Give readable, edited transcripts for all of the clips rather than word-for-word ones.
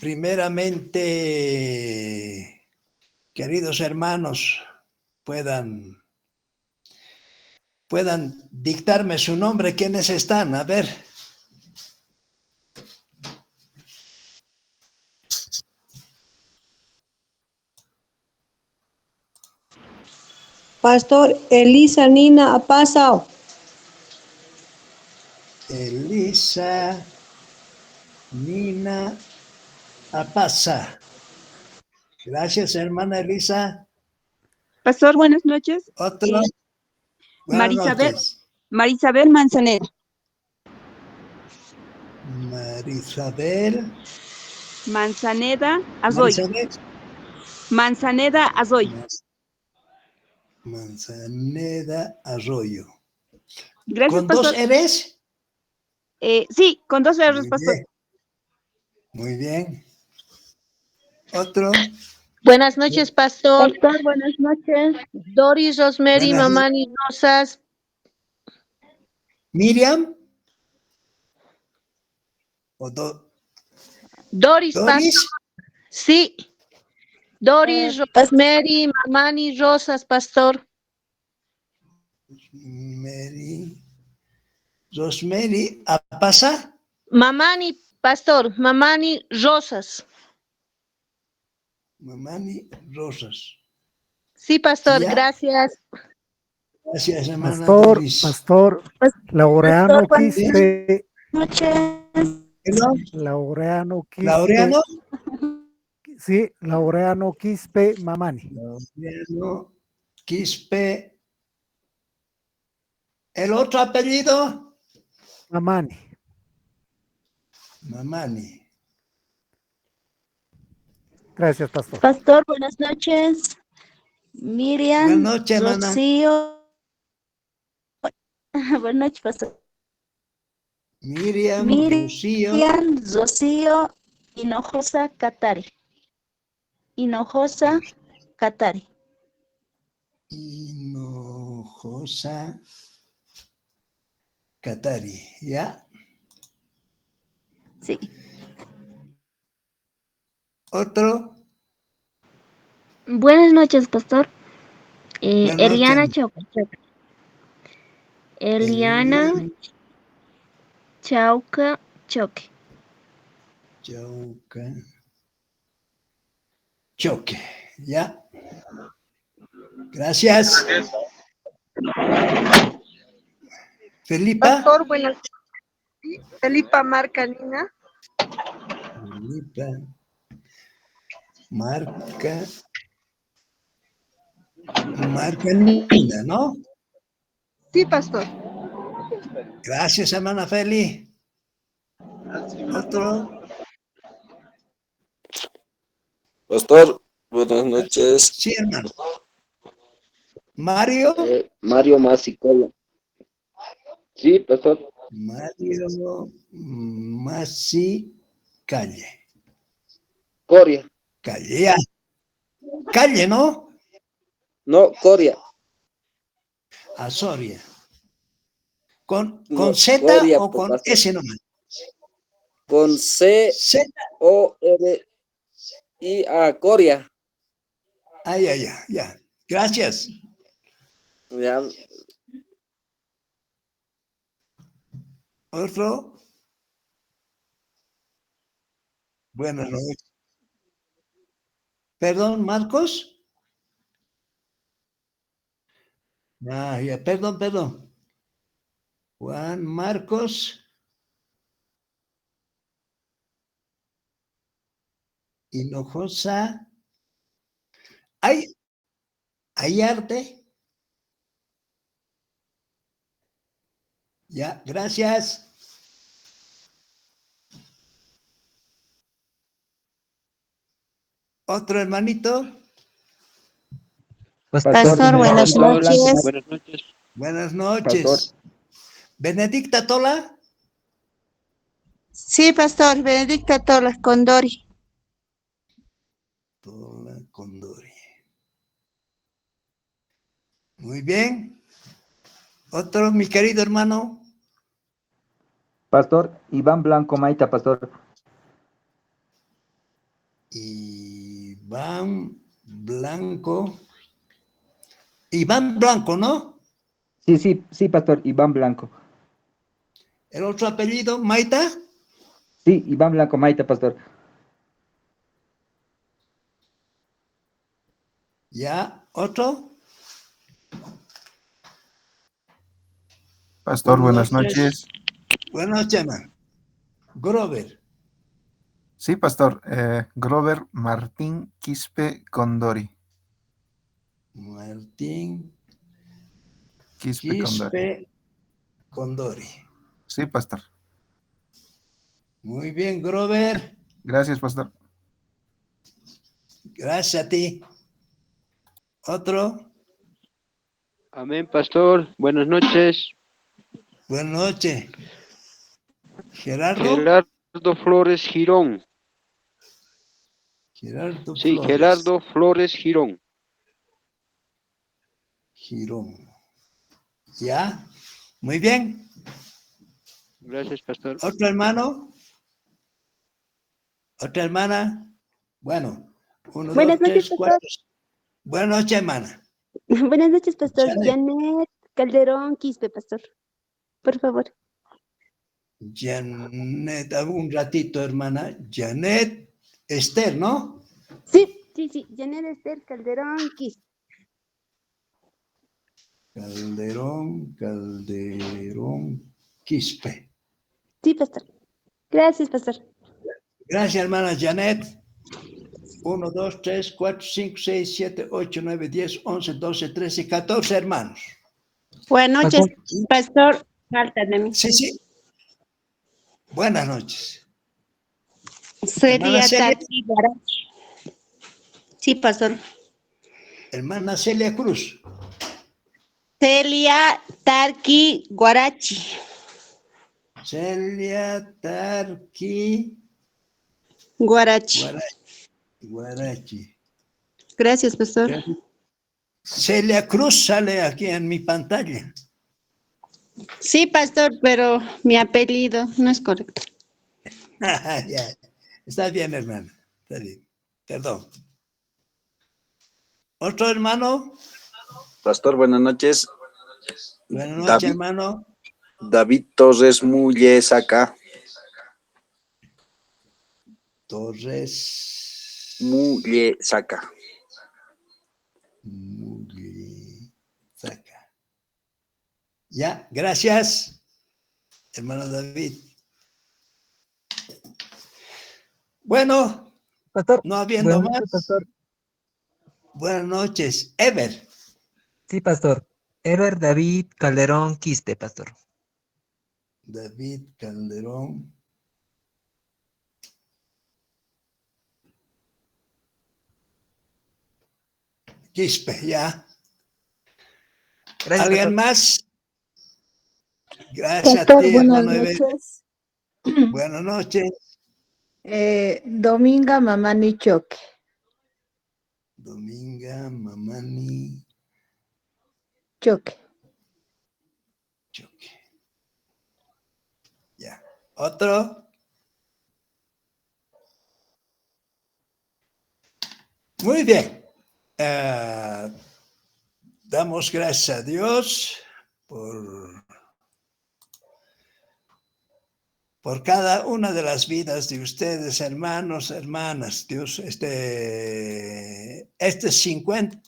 primeramente, queridos hermanos, puedan dictarme su nombre. ¿Quiénes están? A ver. Pastor Elisa Nina Apasao. Elisa Nina Apasa. Gracias, hermana Elisa. Pastor, buenas noches. Otro. Buenas noches. Marisabel Manzaneda. Marisabel Manzaneda Azoy. Marisabel. Manzaneda Azoy. Manzaneda Arroyo. Gracias, ¿Con pastor. dos eres? Sí, con dos R's, Muy pastor. bien. Muy bien. Otro. Buenas noches, pastor. Pastor, buenas noches. Doris, Rosemary, Buenas noches. Mamani Rosas. Miriam. Doris, pastor. Doris. Sí. Doris, Rosemary, Mamani Rosas, pastor. Rosemary Apasa. Mamani, pastor. Mamani Rosas. Mamani Rosas. Sí, pastor, Ya. Gracias. Gracias, hermana Pastor, Doris. Pastor, Laureano Quispe. Noches. Laureano Quispe. ¿Laureano? Sí, Laureano Quispe Mamani. Laureano Quispe. ¿El otro apellido? Mamani. Mamani. Gracias, pastor. Pastor, buenas noches. Miriam, Buenas noches, hermana. Rocío. Buenas noches, pastor. Miriam, Rocío. Miriam, Rocío, Hinojosa, Catari. Hinojosa, Catari. Hinojosa Catari, ¿ya? Sí. ¿Otro? Buenas noches, pastor. Buenas Eliana noches. Eliana Chauca Choque. Chauca Choque, ¿ya? Gracias. Felipa. Pastor, buenas noches. Felipa Marcanina. Felipa Marcanina, ¿no? Sí, pastor. Gracias, hermana Feli. Otro. Pastor, buenas noches. Sí, hermano. Mario. Mario Masicola. Sí, pastor. Mario Masi Calle. Coria. Calle, ya. Calle, ¿no? No, Coria. Azoria. ¿Con No, Z Coria, o con pastor. S nomás? Con C-O-R-I-A, Coria. Ah, ya. Gracias. Ya. Otro. Buenas noches. Perdón, Marcos. Ah, ya, perdón. Juan Marcos. Hinojosa. ¿Hay arte? Ya, gracias. Otro hermanito. Pastor, buenas noches. Buenas noches. Buenas noches. Benedicta Tola. Sí, pastor, Benedicta Tolas Condori. Tola Condori. Muy bien. Otro, mi querido hermano. Pastor Iván Blanco Maita, pastor. Iván Blanco. Iván Blanco, ¿no? Sí, pastor, Iván Blanco. ¿El otro apellido, Maita? Sí, Iván Blanco Maita, pastor. ¿Ya? ¿Otro? Pastor, Uno, buenas dos, tres. noches. Buenas noches, man. Grover. Sí, pastor. Grover Martín Quispe Condori. Martín Quispe Condori. Quispe Condori. Sí, pastor. Muy bien, Grover. Gracias, pastor. Gracias a ti. ¿Otro? Amén, pastor. Buenas noches. Buenas noches. Gerardo. Gerardo Flores Girón. Gerardo Sí, Flores. Gerardo Flores Girón. Girón. ¿Ya? Muy bien. Gracias, pastor. ¿Otro hermano? ¿Otra hermana? Bueno, uno, Buenas dos, noches, tres, cuatro. pastor. Buenas noches, hermana. Buenas noches, pastor. Janet. Janet Calderón Quispe, pastor. Por favor. Janet, un ratito, hermana. Janet Esther, ¿no? Sí. Janet Esther Calderón Quispe. Calderón Quispe. Sí, pastor. Gracias, pastor. Gracias, hermana Janet. 1, 2, 3, 4, 5, 6, 7, 8, 9, 10, 11, 12, 13, 14 hermanos. Buenas noches, pastor. Falta de mí. Sí. Buenas noches. Sería Celia. Tati Guarachi. Sí, pastor. Hermana Celia Cruz. Celia Tarqui Guarachi. Celia Tarqui Guarachi. Guarachi. Gracias, pastor. Celia Cruz sale aquí en mi pantalla. Sí, pastor, pero mi apellido no es correcto. Ya. Está bien, hermano. Está bien. Perdón. ¿Otro hermano? Pastor, buenas noches. Buenas noches, hermano. David Torres Mulles acá. Torres. Mulles acá. Ya, gracias, hermano David. Bueno, pastor, no habiendo buenas más. noches, pastor. Buenas noches, Ever. Sí, pastor. Ever David Calderón Quispe, pastor. David Calderón. Quispe, ya. Gracias, ¿Alguien pastor. más? Gracias Pastor, a ti, buenas hermano Ever. noches. Buenas noches. Dominga Mamani Choque. Dominga Mamani Choque. Ya. ¿Otro? Muy bien. Damos gracias a Dios por cada una de las vidas de ustedes, hermanos, hermanas. Dios, este 50.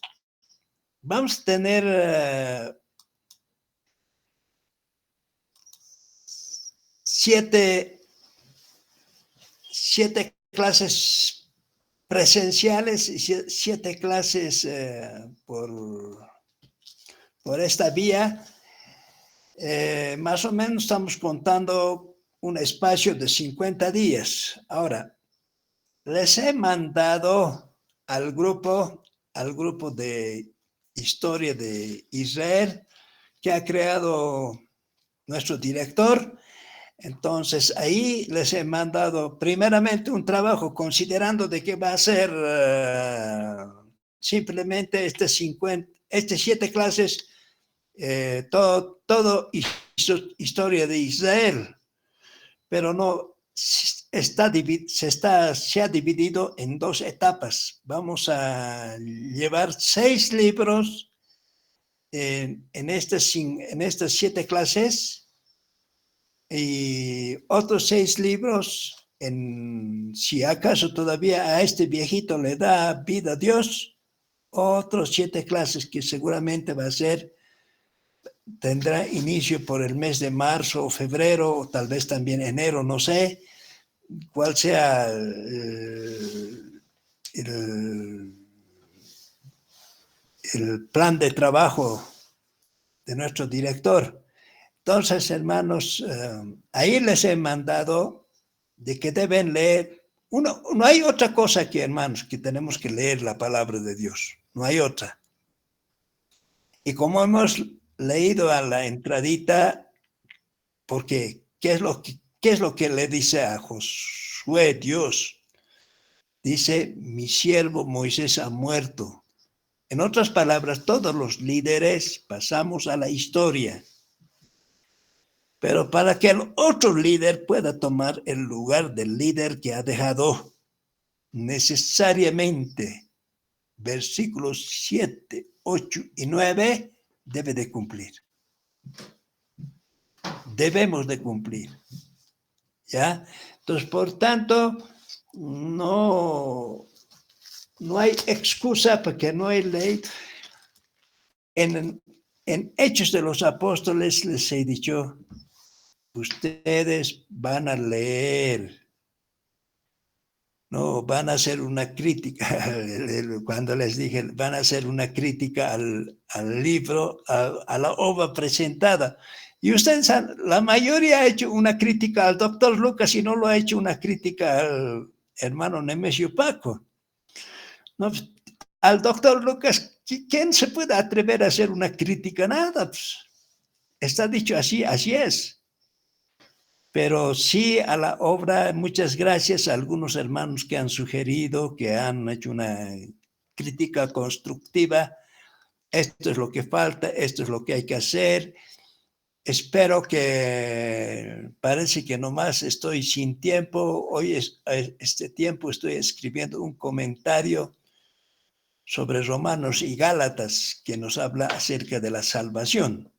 Vamos a tener 7 clases presenciales y 7 clases por esta vía. Más o menos estamos contando un espacio de 50 días. Ahora, les he mandado al grupo de historia de Israel que ha creado nuestro director. Entonces, ahí les he mandado primeramente un trabajo considerando de que va a ser simplemente 7 clases, todo historia de Israel, pero no se ha dividido en 2 etapas. Vamos a llevar 6 libros en estas 7 clases y otros 6 libros si acaso todavía a este viejito le da vida a Dios, otros 7 clases que seguramente tendrá inicio por el mes de marzo o febrero, o tal vez también enero, no sé cuál sea el plan de trabajo de nuestro director. Entonces, hermanos, ahí les he mandado de que deben leer. No hay otra cosa que, hermanos, que tenemos que leer la palabra de Dios. No hay otra. Y como hemos leído a la entradita, porque ¿qué es lo que le dice a Josué Dios? Dice, mi siervo Moisés ha muerto. En otras palabras, todos los líderes pasamos a la historia. Pero para que el otro líder pueda tomar el lugar del líder que ha dejado, necesariamente versículos 7, 8 y 9 debe de cumplir. Debemos de cumplir. ¿Ya? Entonces, por tanto, no hay excusa porque no hay ley. En Hechos de los Apóstoles les he dicho, ustedes van a leer, no van a hacer una crítica, cuando les dije, van a hacer una crítica al libro, a la obra presentada. Y ustedes, la mayoría ha hecho una crítica al doctor Lucas y no lo ha hecho una crítica al hermano Nemesio Paco. No, al doctor Lucas, ¿quién se puede atrever a hacer una crítica? Nada, pues, está dicho así, así es. Pero sí a la obra, muchas gracias a algunos hermanos que han sugerido, que han hecho una crítica constructiva. Esto es lo que falta, esto es lo que hay que hacer. Espero que, parece que nomás estoy sin tiempo. Hoy este tiempo estoy escribiendo un comentario sobre Romanos y Gálatas que nos habla acerca de la salvación.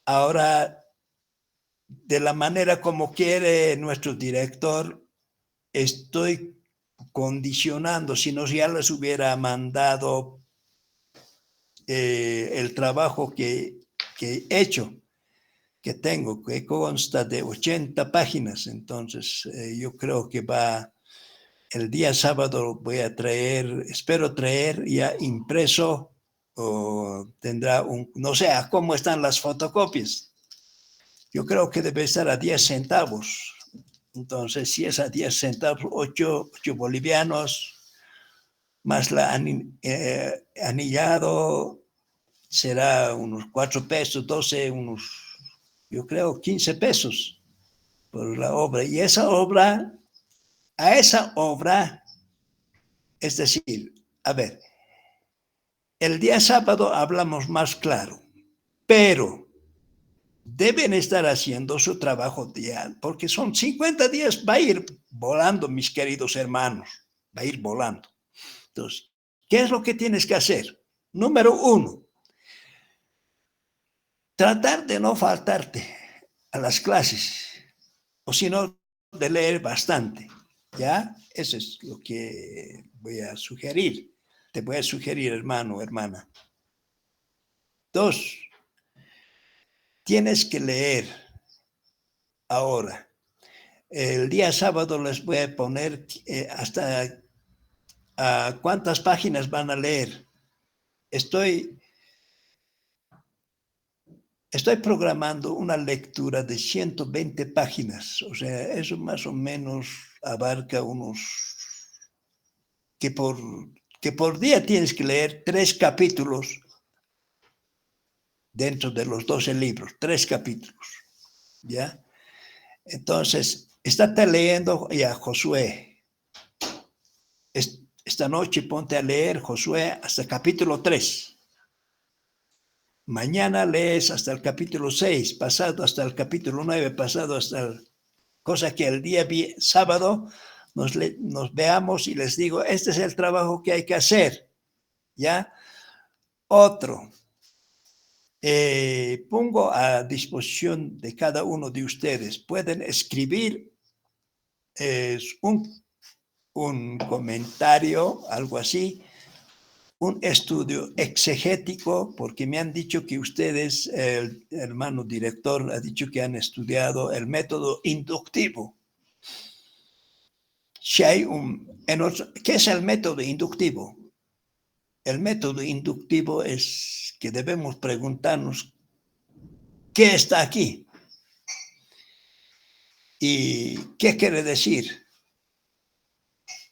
Ahora, de la manera como quiere nuestro director, estoy condicionando, si no ya les hubiera mandado el trabajo que he hecho, que tengo, que consta de 80 páginas. Entonces, yo creo que el día sábado voy a espero traer ya impreso, o tendrá no sé a cómo están las fotocopias. Yo creo que debe estar a 10 centavos. Entonces, si es a 10 centavos, 8 bolivianos, más la anillado, será unos 4 pesos, 12, yo creo 15 pesos por la obra. Y a esa obra, es decir, a ver, el día sábado hablamos más claro, pero deben estar haciendo su trabajo diario, porque son 50 días, va a ir volando, mis queridos hermanos, va a ir volando. Entonces, ¿qué es lo que tienes que hacer? Número 1, tratar de no faltarte a las clases, o si no, de leer bastante, ¿ya? Eso es lo que voy a sugerir. Te voy a sugerir, hermano, hermana. 2, tienes que leer ahora. El día sábado les voy a poner hasta cuántas páginas van a leer. Estoy programando una lectura de 120 páginas. O sea, eso más o menos abarca que por día tienes que leer 3 capítulos dentro de los 12 libros, 3 capítulos, ¿ya? Entonces, estate leyendo ya Josué. Esta noche ponte a leer Josué hasta el capítulo 3. Mañana lees hasta el capítulo 6, pasado hasta el capítulo 9, pasado hasta el cosa que el día sábado nos veamos y les digo, este es el trabajo que hay que hacer, ¿ya? Otro, pongo a disposición de cada uno de ustedes, pueden escribir un comentario, algo así, un estudio exegético, porque me han dicho que ustedes, el hermano director ha dicho que han estudiado el método inductivo. Si hay ¿qué es el método inductivo? El método inductivo es que debemos preguntarnos, ¿qué está aquí? ¿Y qué quiere decir?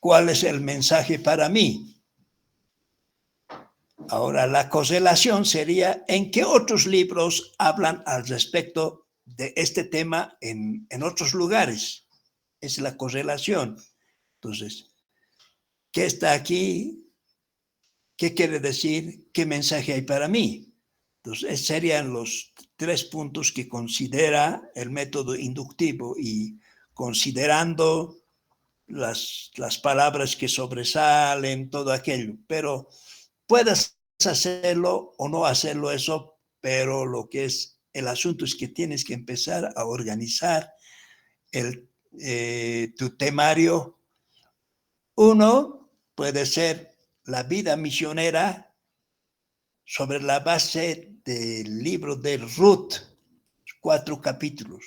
¿Cuál es el mensaje para mí? Ahora, la correlación sería en qué otros libros hablan al respecto de este tema en otros lugares. Es la correlación. Entonces, ¿qué está aquí? ¿Qué quiere decir? ¿Qué mensaje hay para mí? Entonces, esos serían los 3 puntos que considera el método inductivo y considerando las palabras que sobresalen, todo aquello. Pero puedes hacerlo o no hacerlo eso, pero lo que es el asunto es que tienes que empezar a organizar tu temario. Uno puede ser la vida misionera sobre la base del libro de Ruth, 4 capítulos.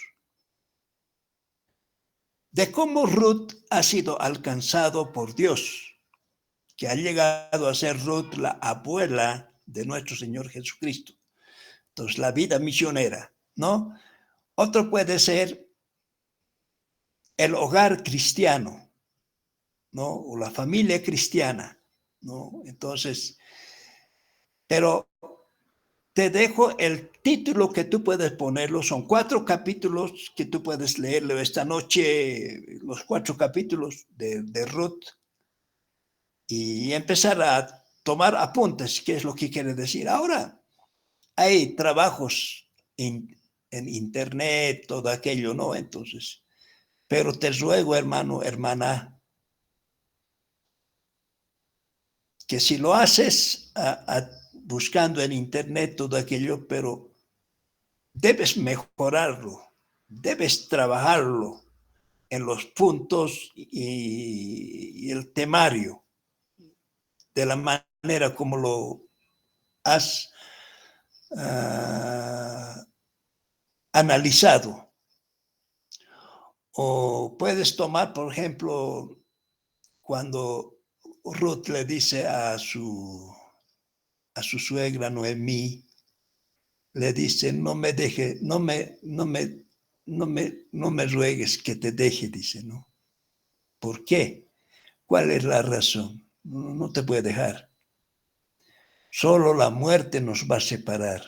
De cómo Ruth ha sido alcanzado por Dios, que ha llegado a ser Ruth la abuela de nuestro Señor Jesucristo. Entonces, la vida misionera, ¿no? Otro puede ser el hogar cristiano, ¿no? O la familia cristiana, ¿no? Entonces, pero te dejo el título que tú puedes ponerlo. Son 4 capítulos que tú puedes leerlo esta noche, los 4 capítulos de Ruth, y empezar a tomar apuntes, qué es lo que quiere decir. Ahora, hay trabajos en internet, todo aquello, ¿no? Entonces, pero te ruego, hermano, hermana, que si lo haces buscando en internet todo aquello, pero debes mejorarlo, debes trabajarlo en los puntos y el temario, de la manera como lo has analizado. O puedes tomar, por ejemplo, cuando Ruth le dice a su suegra Noemí, le dice, no me ruegues que te deje, dice, ¿no? ¿Por qué? ¿Cuál es la razón? No te puede dejar. Solo la muerte nos va a separar.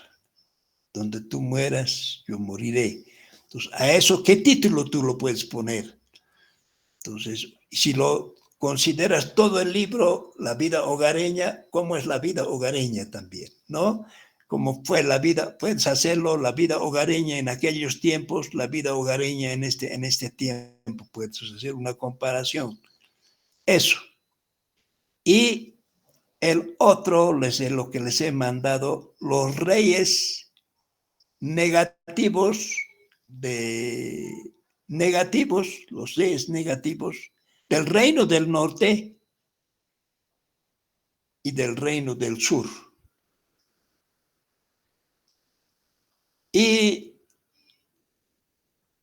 Donde tú mueras, yo moriré. Entonces, a eso, ¿qué título tú lo puedes poner? Entonces, si lo consideras todo el libro, la vida hogareña, ¿cómo es la vida hogareña también? ¿No? Como fue la vida, puedes hacerlo, la vida hogareña en aquellos tiempos, la vida hogareña en este tiempo, puedes hacer una comparación. Eso. Y el otro, lo que les he mandado, los reyes negativos, los reyes negativos del reino del norte y del reino del sur. Y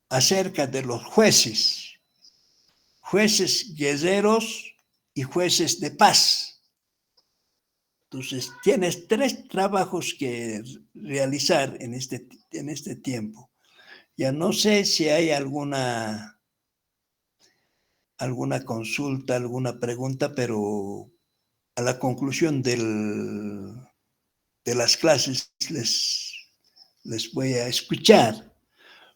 acerca de los jueces guerreros y jueces de paz. Entonces, tienes 3 trabajos que realizar en este tiempo. Ya no sé si hay alguna consulta, alguna pregunta, pero a la conclusión de las clases les voy a escuchar.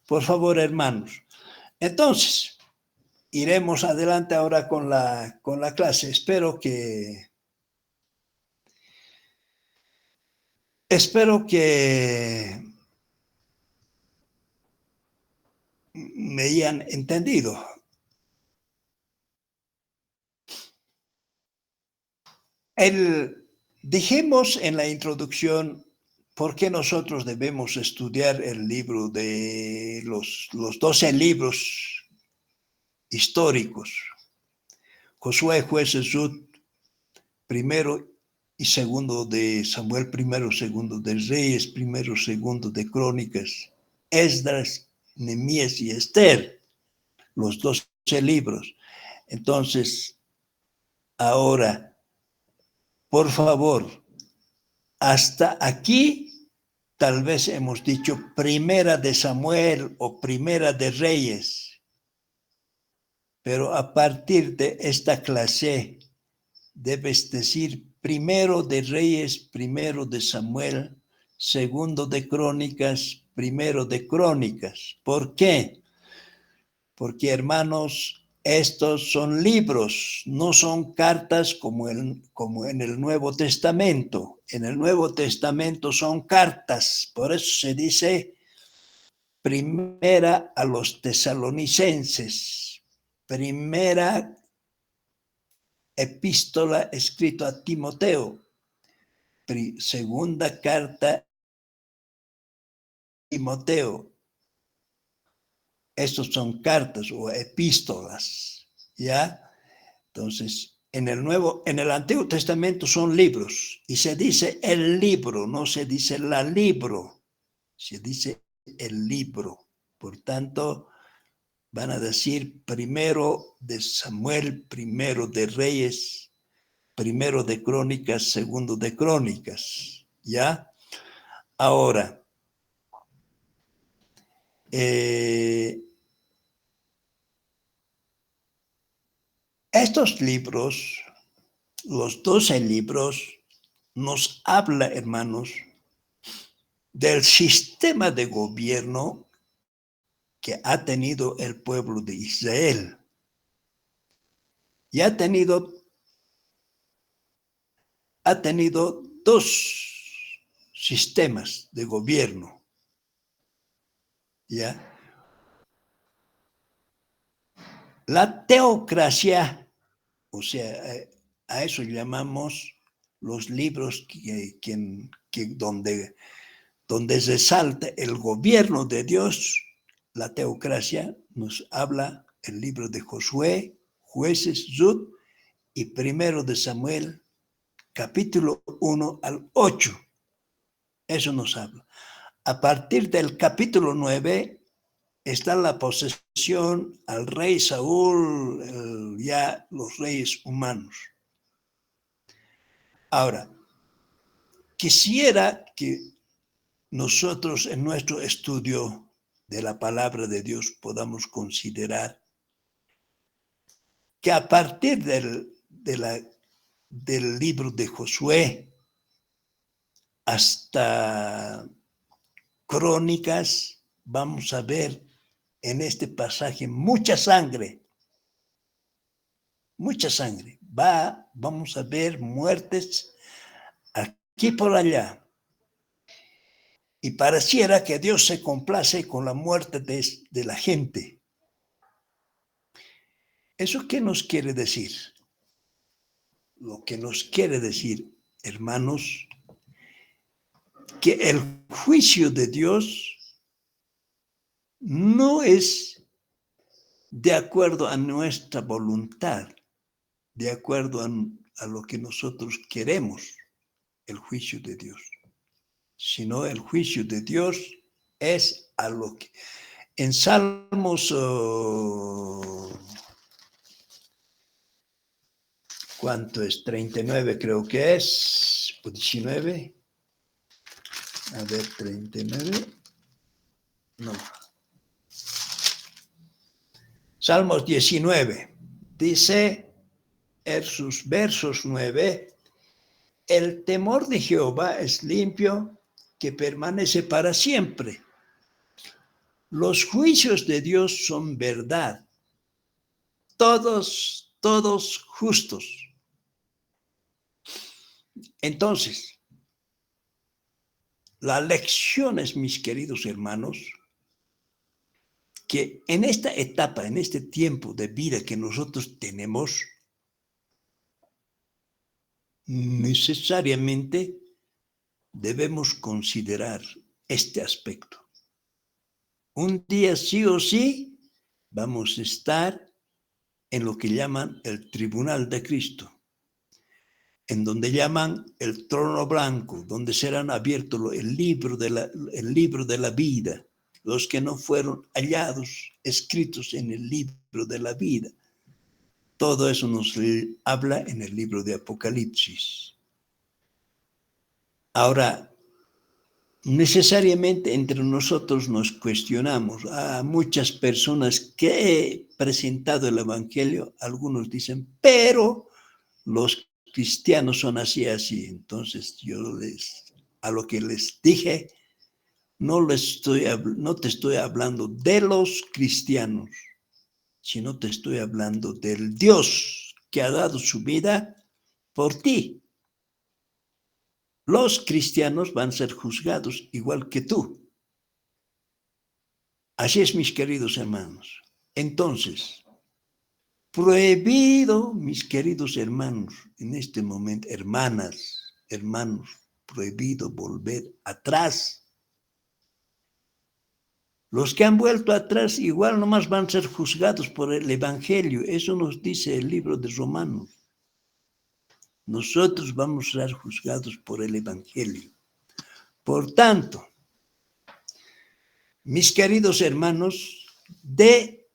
Por favor, hermanos. Entonces, iremos adelante ahora con la clase. Espero que me hayan entendido. Dijimos en la introducción por qué nosotros debemos estudiar el libro de los 12 libros históricos. Josué, Jueces, Ruth, primero y segundo de Samuel, primero, segundo de Reyes, primero, segundo de Crónicas, Esdras, Nehemías y Esther, los 12 libros. Entonces, ahora, por favor, hasta aquí tal vez hemos dicho primera de Samuel o primera de Reyes, pero a partir de esta clase debes decir primero de Reyes, primero de Samuel, segundo de Crónicas, primero de Crónicas. ¿Por qué? Porque, hermanos, estos son libros, no son cartas como en el Nuevo Testamento. En el Nuevo Testamento son cartas, por eso se dice primera a los tesalonicenses, primera epístola escrita a Timoteo, segunda carta a Timoteo. Estos son cartas o epístolas, ¿ya? Entonces, en el Antiguo Testamento son libros, y se dice el libro, no se dice la libro, se dice el libro. Por tanto, van a decir primero de Samuel, primero de Reyes, primero de Crónicas, segundo de Crónicas, ¿ya? Ahora, estos libros, los 12 libros, nos habla, hermanos, del sistema de gobierno que ha tenido el pueblo de Israel. Y ha tenido 2 sistemas de gobierno, ¿ya? La teocracia, o sea, a eso llamamos los libros donde resalta el gobierno de Dios. La teocracia nos habla el libro de Josué, Jueces, Ruth y primero de Samuel, capítulo 1 al 8. Eso nos habla. A partir del capítulo 9 está la posesión al rey Saúl, ya los reyes humanos. Ahora, quisiera que nosotros en nuestro estudio de la palabra de Dios podamos considerar que a partir del libro de Josué hasta Crónicas, vamos a ver en este pasaje mucha sangre. Vamos a ver muertes aquí por allá. Y pareciera que Dios se complace con la muerte de la gente. ¿Eso qué nos quiere decir? Lo que nos quiere decir, hermanos, que el juicio de Dios no es de acuerdo a nuestra voluntad, de acuerdo a lo que nosotros queremos, el juicio de Dios, sino el juicio de Dios es a lo que en Salmos, ¿cuánto es? 39 creo que es, o 19. A ver, 39. No. Salmos 19. Dice en sus versos 9, el temor de Jehová es limpio, que permanece para siempre. Los juicios de Dios son verdad, todos justos. Entonces, la lección es, mis queridos hermanos, que en esta etapa, en este tiempo de vida que nosotros tenemos, necesariamente debemos considerar este aspecto. Un día sí o sí vamos a estar en lo que llaman el Tribunal de Cristo, en donde llaman el trono blanco, donde serán abiertos el libro de la vida, los que no fueron hallados, escritos en el libro de la vida. Todo eso nos habla en el libro de Apocalipsis. Ahora, necesariamente entre nosotros nos cuestionamos. A muchas personas que he presentado el Evangelio, algunos dicen, pero los cristianos son así, así. Entonces yo a lo que les dije, no te estoy hablando de los cristianos, sino te estoy hablando del Dios que ha dado su vida por ti. Los cristianos van a ser juzgados igual que tú. Así es, mis queridos hermanos. Entonces, prohibido, mis queridos hermanos, en este momento, hermanas, hermanos, prohibido volver atrás. Los que han vuelto atrás igual nomás van a ser juzgados por el Evangelio. Eso nos dice el libro de Romanos. Nosotros vamos a ser juzgados por el Evangelio. Por tanto, mis queridos hermanos, de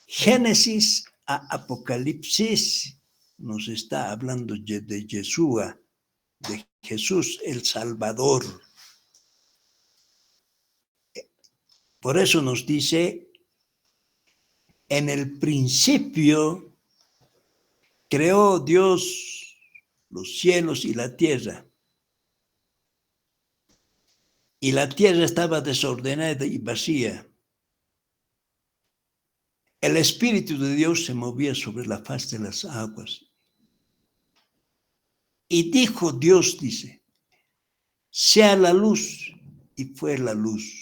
Génesis a Apocalipsis nos está hablando de Yeshua, de Jesús el Salvador. Por eso nos dice, en el principio creó Dios los cielos y la tierra. Y la tierra estaba desordenada y vacía. El Espíritu de Dios se movía sobre la faz de las aguas. Y dijo Dios, dice, sea la luz, y fue la luz.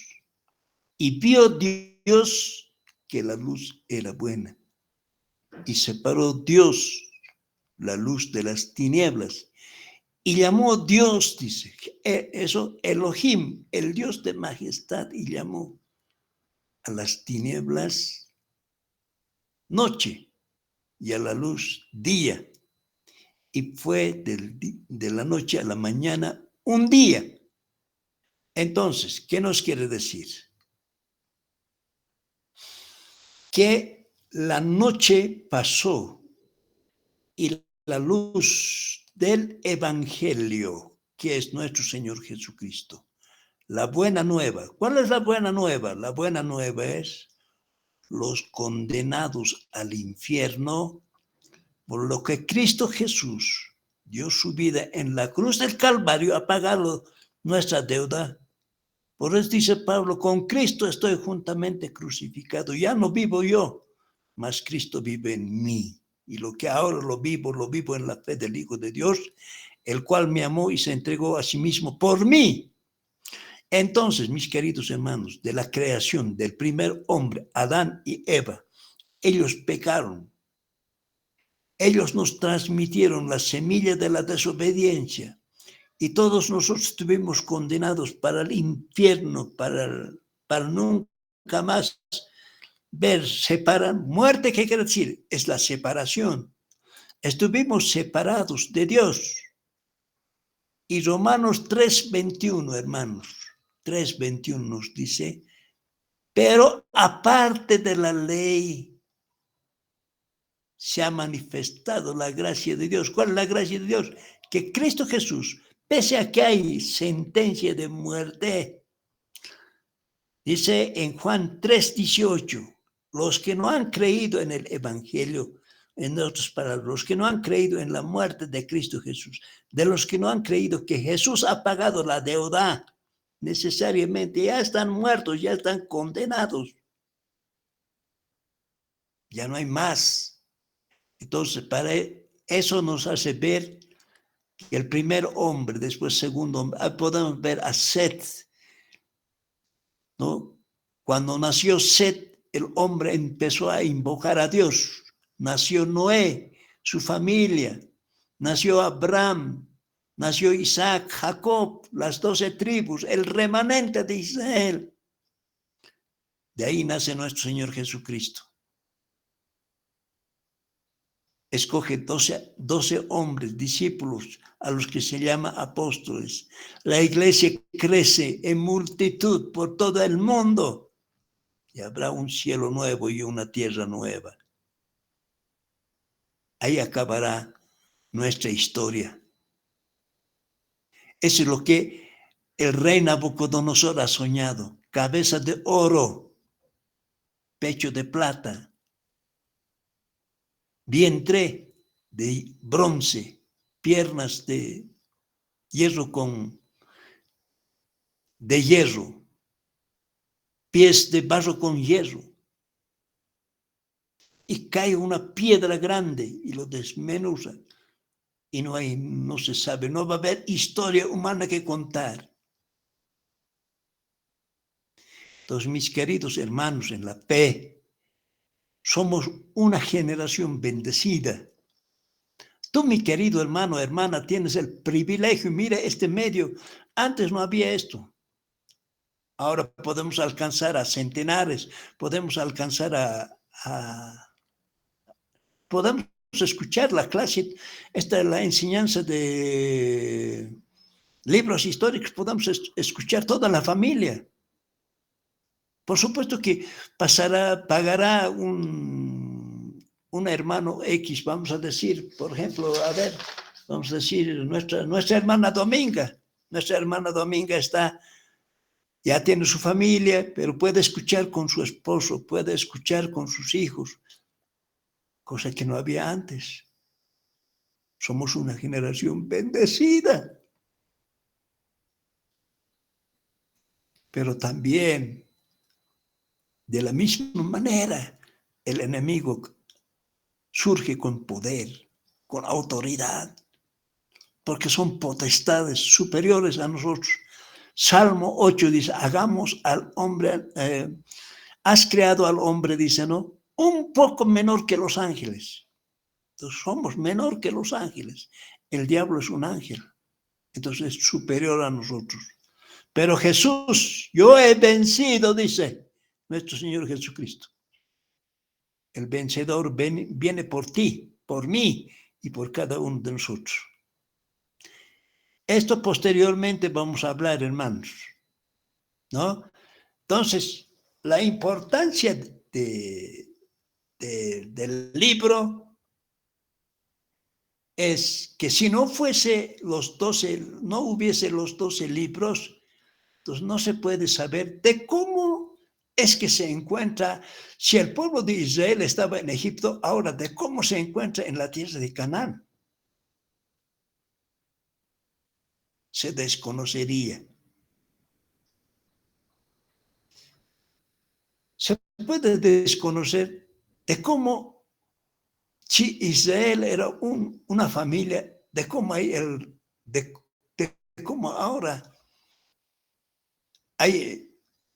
Y vio Dios que la luz era buena. Y separó Dios la luz de las tinieblas. Y llamó Dios, dice, eso, Elohim, el Dios de majestad, y llamó a las tinieblas noche y a la luz día. Y fue de la noche a la mañana un día. Entonces, ¿qué nos quiere decir? Que la noche pasó y la luz del Evangelio, que es nuestro Señor Jesucristo, la buena nueva. ¿Cuál es la buena nueva? La buena nueva es los condenados al infierno, por lo que Cristo Jesús dio su vida en la cruz del Calvario a pagar nuestra deuda. Por eso dice Pablo, con Cristo estoy juntamente crucificado. Ya no vivo yo, mas Cristo vive en mí. Y lo que ahora lo vivo en la fe del Hijo de Dios, el cual me amó y se entregó a sí mismo por mí. Entonces, mis queridos hermanos, de la creación del primer hombre, Adán y Eva, ellos pecaron. Ellos nos transmitieron la semilla de la desobediencia. Y todos nosotros estuvimos condenados para el infierno, para nunca más ver separar. Muerte, ¿qué quiere decir? Es la separación. Estuvimos separados de Dios. Y Romanos 3:21, hermanos, 3:21 nos dice, pero aparte de la ley se ha manifestado la gracia de Dios. ¿Cuál es la gracia de Dios? Que Cristo Jesús, pese a que hay sentencia de muerte, dice en Juan 3:18, los que no han creído en el Evangelio, en otras palabras, los que no han creído en la muerte de Cristo Jesús, de los que no han creído que Jesús ha pagado la deuda, necesariamente ya están muertos, ya están condenados. Ya no hay más. Entonces, para eso nos hace ver que el primer hombre, después segundo hombre, podemos ver a Set, ¿no? Cuando nació Set, el hombre empezó a invocar a Dios. Nació Noé, su familia, nació Abraham, nació Isaac, Jacob, las 12 tribus, el remanente de Israel. De ahí nace nuestro Señor Jesucristo. Escoge 12 hombres, discípulos, a los que se llama apóstoles. La iglesia crece en multitud por todo el mundo. Y habrá un cielo nuevo y una tierra nueva. Ahí acabará nuestra historia. Eso es lo que el rey Nabucodonosor ha soñado. Cabeza de oro, pecho de plata, vientre de bronce, piernas de hierro de hierro, pies de barro con hierro. Y cae una piedra grande y lo desmenuza. Y no se sabe, no va a haber historia humana que contar. Entonces, mis queridos hermanos en la fe, somos una generación bendecida. Tú, mi querido hermano, hermana, tienes el privilegio. Mira este medio. Antes no había esto. Ahora podemos alcanzar a centenares, podemos alcanzar podemos escuchar la clase, la enseñanza de libros históricos, podemos escuchar toda la familia. Por supuesto que pagará un hermano X, vamos a decir, por ejemplo, vamos a decir, nuestra hermana Dominga. Nuestra hermana Dominga ya tiene su familia, pero puede escuchar con su esposo, puede escuchar con sus hijos, cosa que no había antes. Somos una generación bendecida. Pero también, de la misma manera, el enemigo surge con poder, con autoridad, porque son potestades superiores a nosotros. Salmo 8 dice, hagamos al hombre, has creado al hombre, dice, ¿no? Un poco menor que los ángeles. Entonces somos menor que los ángeles. El diablo es un ángel, entonces es superior a nosotros. Pero Jesús, yo he vencido, dice nuestro Señor Jesucristo. El vencedor viene por ti, por mí y por cada uno de nosotros. Esto posteriormente vamos a hablar, hermanos, ¿no? Entonces, la importancia del libro es que si no hubiese los 12 libros, entonces no se puede saber de cómo es que se encuentra, si el pueblo de Israel estaba en Egipto, ahora de cómo se encuentra en la tierra de Canaán. Se desconocería. Se puede desconocer de cómo, si Israel era una familia, de cómo de cómo ahora hay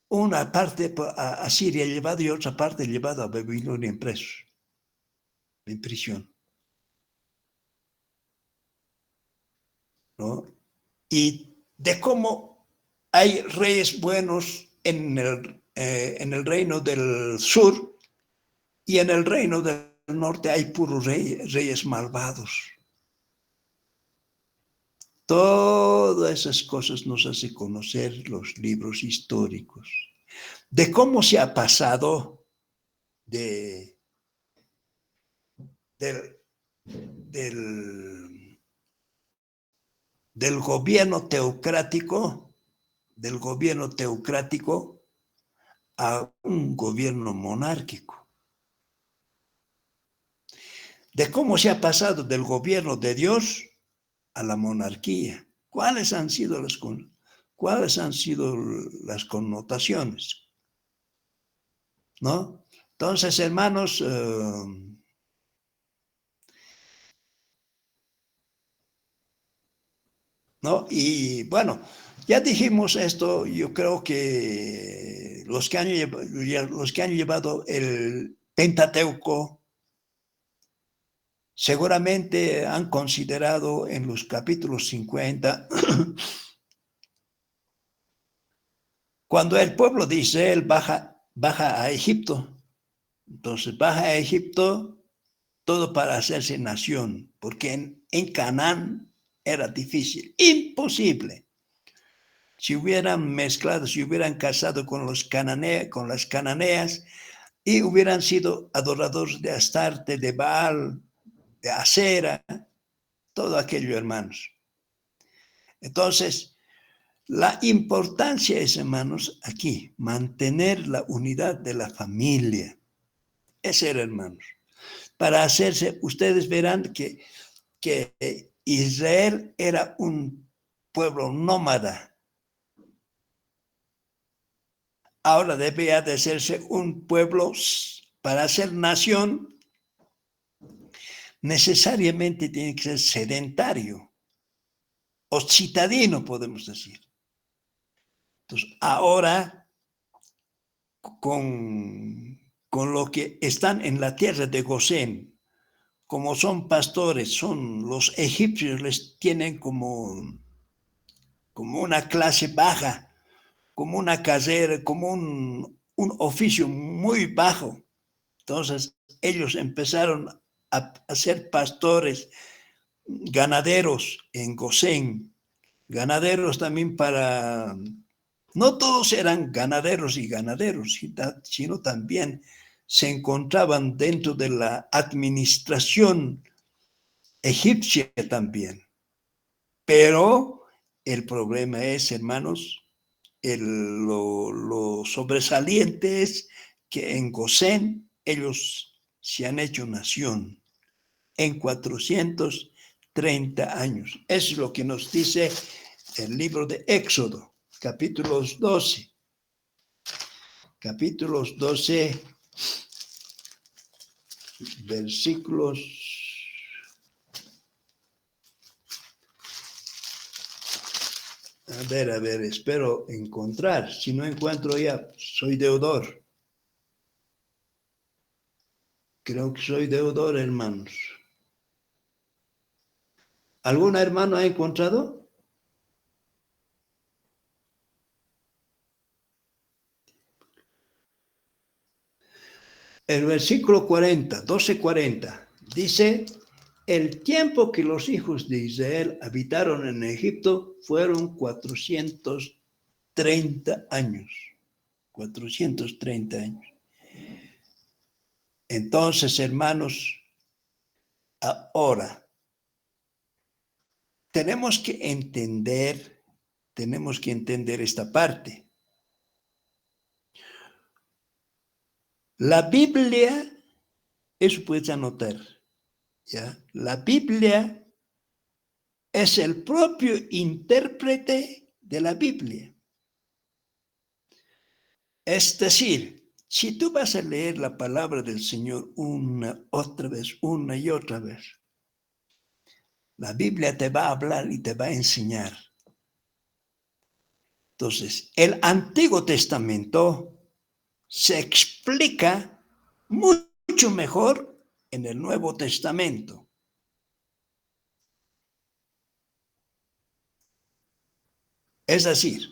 una parte a Siria llevada y otra parte llevada a Babilonia en presos, en prisión. ¿No? Y de cómo hay reyes buenos en el reino del sur y en el reino del norte hay puros reyes malvados. Todas esas cosas nos hace conocer los libros históricos, de cómo se ha pasado del gobierno teocrático, a un gobierno monárquico. De cómo se ha pasado del gobierno de Dios a la monarquía. ¿Cuáles han sido las connotaciones? ¿No? Entonces, hermanos, ¿no? Y bueno, Ya dijimos esto, yo creo que los que han llevado el Pentateuco seguramente han considerado en los capítulos 50, cuando el pueblo de Israel baja a Egipto. Entonces baja a Egipto todo para hacerse nación, porque en Canaán era difícil, imposible. Si hubieran mezclado, si hubieran casado con las cananeas y hubieran sido adoradores de Astarte, de Baal, de Acera, todo aquello, hermanos. Entonces, la importancia es, hermanos, aquí, mantener la unidad de la familia. Ese era, hermanos. Para hacerse, ustedes verán que Israel era un pueblo nómada. Ahora debía de hacerse un pueblo, para ser nación, necesariamente tiene que ser sedentario o citadino, podemos decir. Entonces, ahora, con lo que están en la tierra de Gosén, como son pastores, los egipcios les tienen como una clase baja, como una carrera, como un oficio muy bajo. Entonces, ellos empezaron a ser pastores, ganaderos en Gosén, ganaderos también no todos eran ganaderos y ganaderos, sino también se encontraban dentro de la administración egipcia también. Pero el problema es, hermanos, lo sobresaliente es que en Gosén ellos se han hecho nación en 430 años. Eso es lo que nos dice el libro de Éxodo, capítulos 12. Capítulos 12, versículos... A ver, espero encontrar. Si no encuentro ya, soy deudor. Creo que soy deudor, hermanos. ¿Algún hermano ha encontrado? El versículo 40, 12:40, dice: el tiempo que los hijos de Israel habitaron en Egipto fueron 430 años. 430 años. Entonces, hermanos, ahora tenemos que entender esta parte. La Biblia, eso puedes anotar, ¿ya? La Biblia es el propio intérprete de la Biblia. Es decir, si tú vas a leer la palabra del Señor una y otra vez, la Biblia te va a hablar y te va a enseñar. Entonces, el Antiguo Testamento se explica mucho mejor en el Nuevo Testamento. Es decir,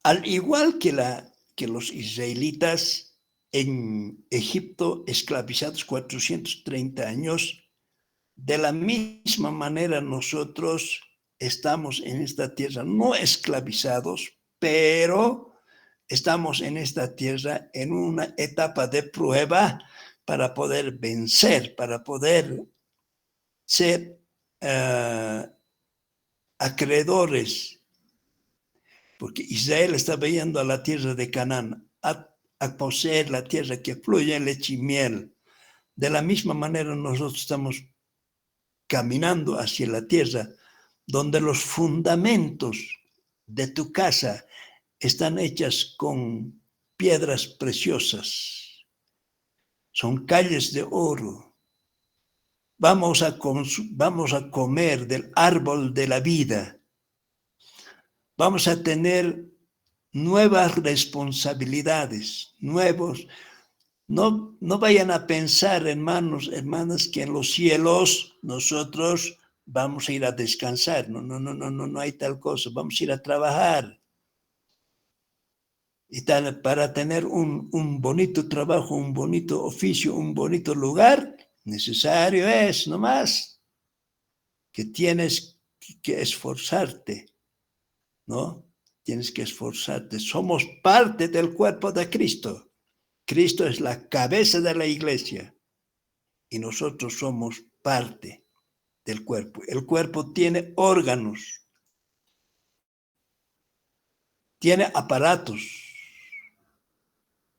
al igual que los israelitas en Egipto esclavizados 430 años, de la misma manera nosotros estamos en esta tierra no esclavizados, pero estamos en esta tierra en una etapa de prueba para poder vencer, para poder ser acreedores, porque Israel estaba yendo a la tierra de Canaán a poseer la tierra que fluye leche y miel. De la misma manera nosotros estamos caminando hacia la tierra donde los fundamentos de tu casa están hechas con piedras preciosas. Son calles de oro. vamos a comer del árbol de la vida. Vamos a tener nuevas responsabilidades, nuevos. No vayan a pensar, hermanos, hermanas, que en los cielos nosotros vamos a ir a descansar. No hay tal cosa. Vamos a ir a trabajar. Y para tener un bonito trabajo, un bonito oficio, un bonito lugar, necesario es nomás que tienes que esforzarte, ¿no? Tienes que esforzarte. Somos parte del cuerpo de Cristo. Cristo es la cabeza de la iglesia y nosotros somos parte del cuerpo. El cuerpo tiene órganos, tiene aparatos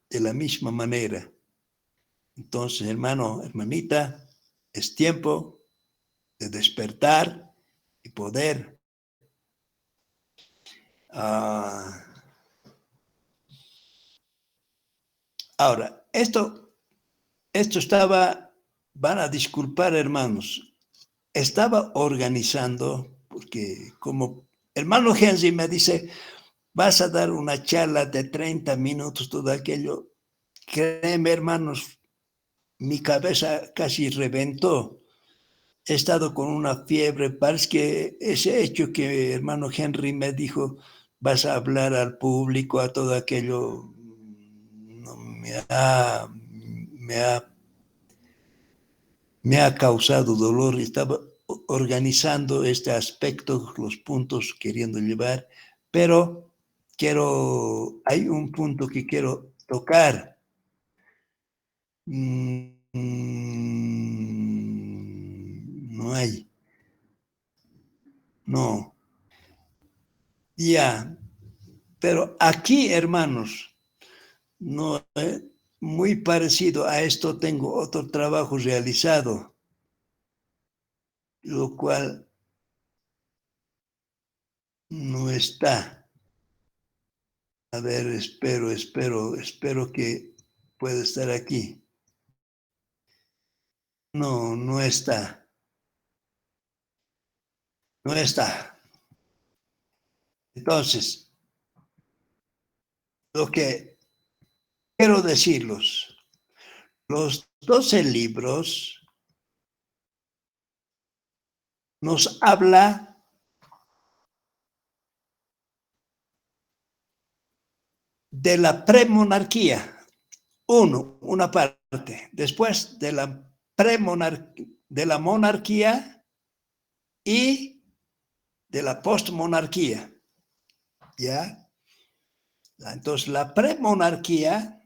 de la misma manera. Entonces, hermano, hermanita, es tiempo de despertar y poder ahora, esto estaba, van a disculpar, hermanos, estaba organizando, porque como hermano Henry me dice, vas a dar una charla de 30 minutos, todo aquello. Créeme, hermanos, mi cabeza casi reventó. He estado con una fiebre. Parece que ese hecho que hermano Henry me dijo, vas a hablar al público, a todo aquello, no, me ha causado dolor. Estaba organizando este aspecto, los puntos queriendo llevar, pero hay un punto que quiero tocar. No hay. No. Ya. Pero aquí, hermanos, no, muy parecido a esto tengo otro trabajo realizado, lo cual no está. A ver, espero que pueda estar aquí. No está. No está. Entonces, lo que quiero decirlos, los 12 libros nos habla de la premonarquía. Una parte. Después de la monarquía y de la postmonarquía. ¿Ya? Entonces, la premonarquía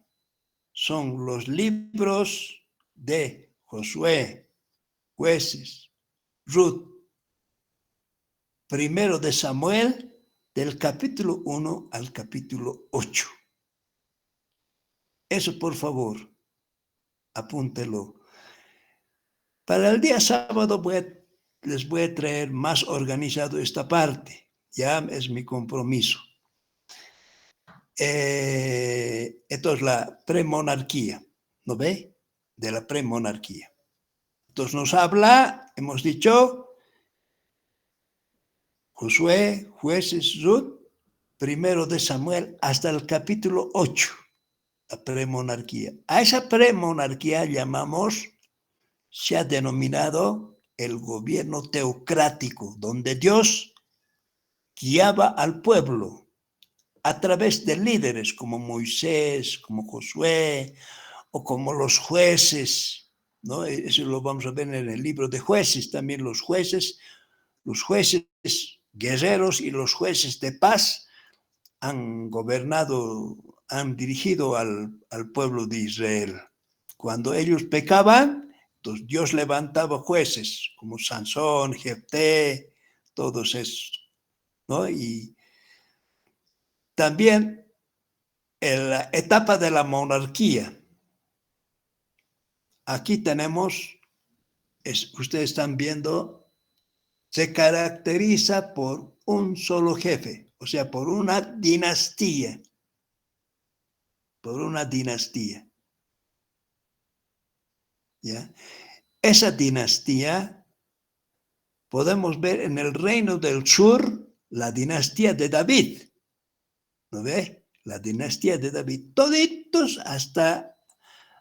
son los libros de Josué, Jueces, Ruth, primero de Samuel, del capítulo 1 al capítulo 8. Eso, por favor, apúntelo. Para el día sábado les voy a traer más organizado esta parte. Ya es mi compromiso. Entonces, la premonarquía, ¿no ve? De la premonarquía. Entonces nos habla, hemos dicho, Josué, Jueces, Ruth, primero de Samuel, hasta el capítulo 8, la premonarquía. A esa premonarquía se ha denominado el gobierno teocrático, donde Dios guiaba al pueblo a través de líderes como Moisés, como Josué o como los jueces, ¿no? Eso lo vamos a ver en el libro de Jueces, también los jueces guerreros y los jueces de paz han gobernado, han dirigido al pueblo de Israel. Cuando ellos pecaban, entonces Dios levantaba jueces como Sansón, Jefté, todos esos, ¿no? Y también en la etapa de la monarquía. Aquí tenemos, ustedes están viendo, se caracteriza por un solo jefe, o sea, por una dinastía. Por una dinastía. ¿Ya? esa dinastía podemos ver en el reino del sur la dinastía de David. ¿No ve? La dinastía de David. Toditos hasta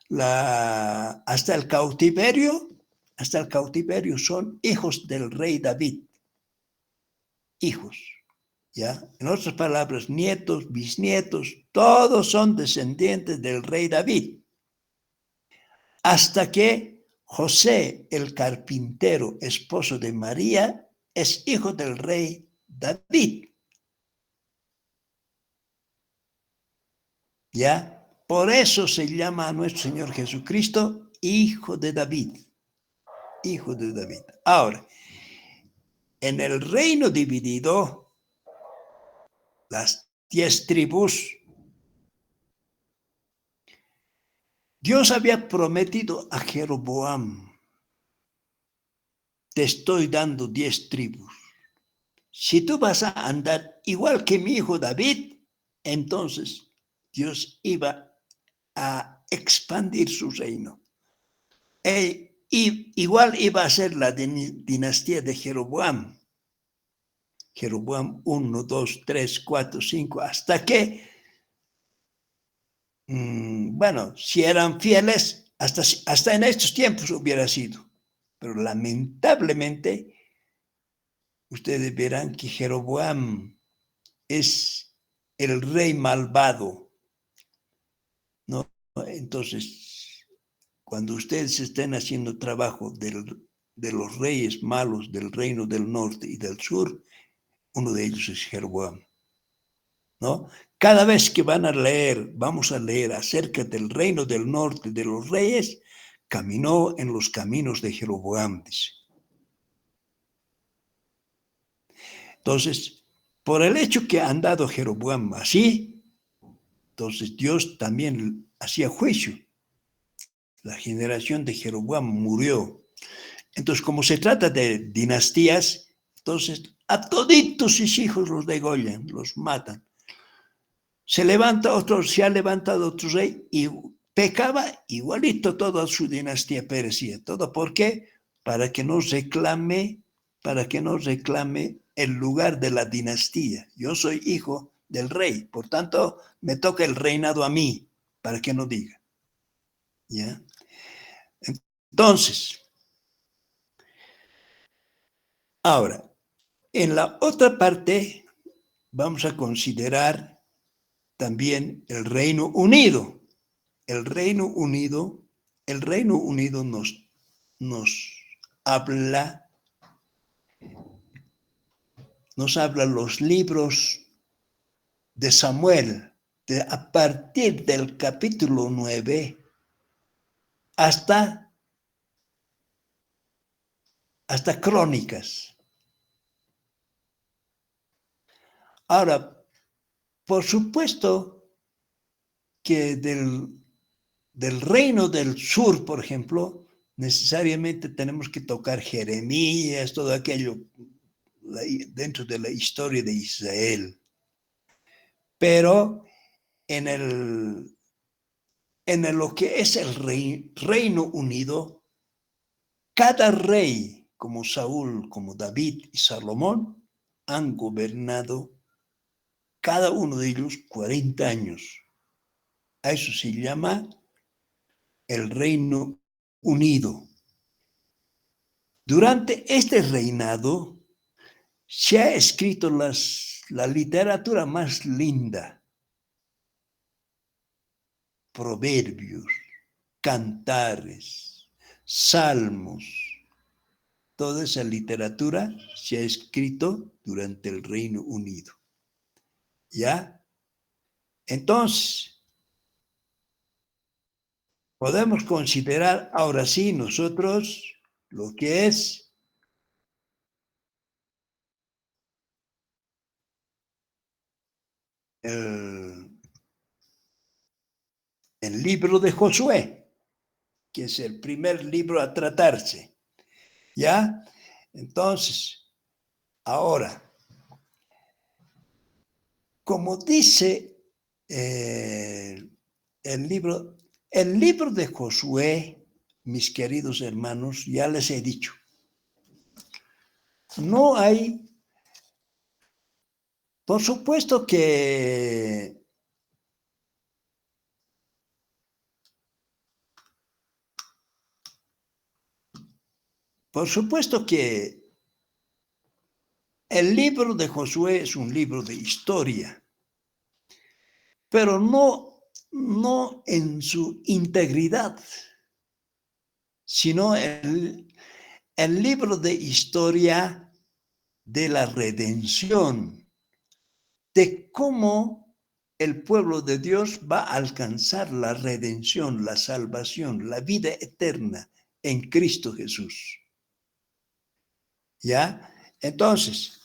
el cautiverio. Hasta el cautiverio son hijos del rey David. Hijos. ¿Ya? En otras palabras, nietos, bisnietos, todos son descendientes del rey David. Hasta que José, el carpintero, esposo de María, es hijo del rey David. ¿Ya? Por eso se llama a nuestro Señor Jesucristo Hijo de David. Hijo de David. Ahora, en el reino dividido, las 10 tribus, Dios había prometido a Jeroboam: te estoy dando 10 tribus. Si tú vas a andar igual que mi hijo David, entonces Dios iba a expandir su reino. Igual iba a ser la dinastía de Jeroboam. Jeroboam 1, 2, 3, 4, 5, hasta que, bueno, si eran fieles, hasta en estos tiempos hubiera sido. Pero lamentablemente, ustedes verán que Jeroboam es el rey malvado, ¿no? Entonces, cuando ustedes estén haciendo trabajo de los reyes malos del reino del norte y del sur, uno de ellos es Jeroboam, ¿no? Cada vez que vamos a leer acerca del reino del norte de los reyes, caminó en los caminos de Jeroboam, dice. Entonces, por el hecho que ha andado Jeroboam así, entonces Dios también hacía juicio. La generación de Jeroboam murió. Entonces, como se trata de dinastías, entonces a toditos sus hijos los degollan, los matan. Se ha levantado otro rey y pecaba igualito, toda su dinastía perecía. ¿Todo por qué? Para que no reclame el lugar de la dinastía. Yo soy hijo del rey, por tanto, me toca el reinado a mí, para que no diga. ¿Ya? Entonces, ahora, en la otra parte vamos a considerar también el Reino Unido. El Reino Unido nos habla los libros de Samuel, a partir del capítulo 9 hasta Crónicas. Ahora, por supuesto que del reino del sur, por ejemplo, necesariamente tenemos que tocar Jeremías, todo aquello dentro de la historia de Israel. Pero en lo que es el Reino Unido, cada rey, como Saúl, como David y Salomón, han gobernado cada uno de ellos 40 años. A eso se llama el Reino Unido. Durante este reinado se ha escrito la literatura más linda. Proverbios, cantares, salmos. Toda esa literatura se ha escrito durante el Reino Unido. ¿Ya? Entonces, podemos considerar ahora sí nosotros lo que es el libro de Josué, que es el primer libro a tratarse. ¿Ya? Entonces, ahora, como dice el libro de Josué, mis queridos hermanos, ya les he dicho, no hay, por supuesto que el libro de Josué es un libro de historia, pero no en su integridad, sino el libro de historia de la redención, de cómo el pueblo de Dios va a alcanzar la redención, la salvación, la vida eterna en Cristo Jesús. ¿Ya? Entonces,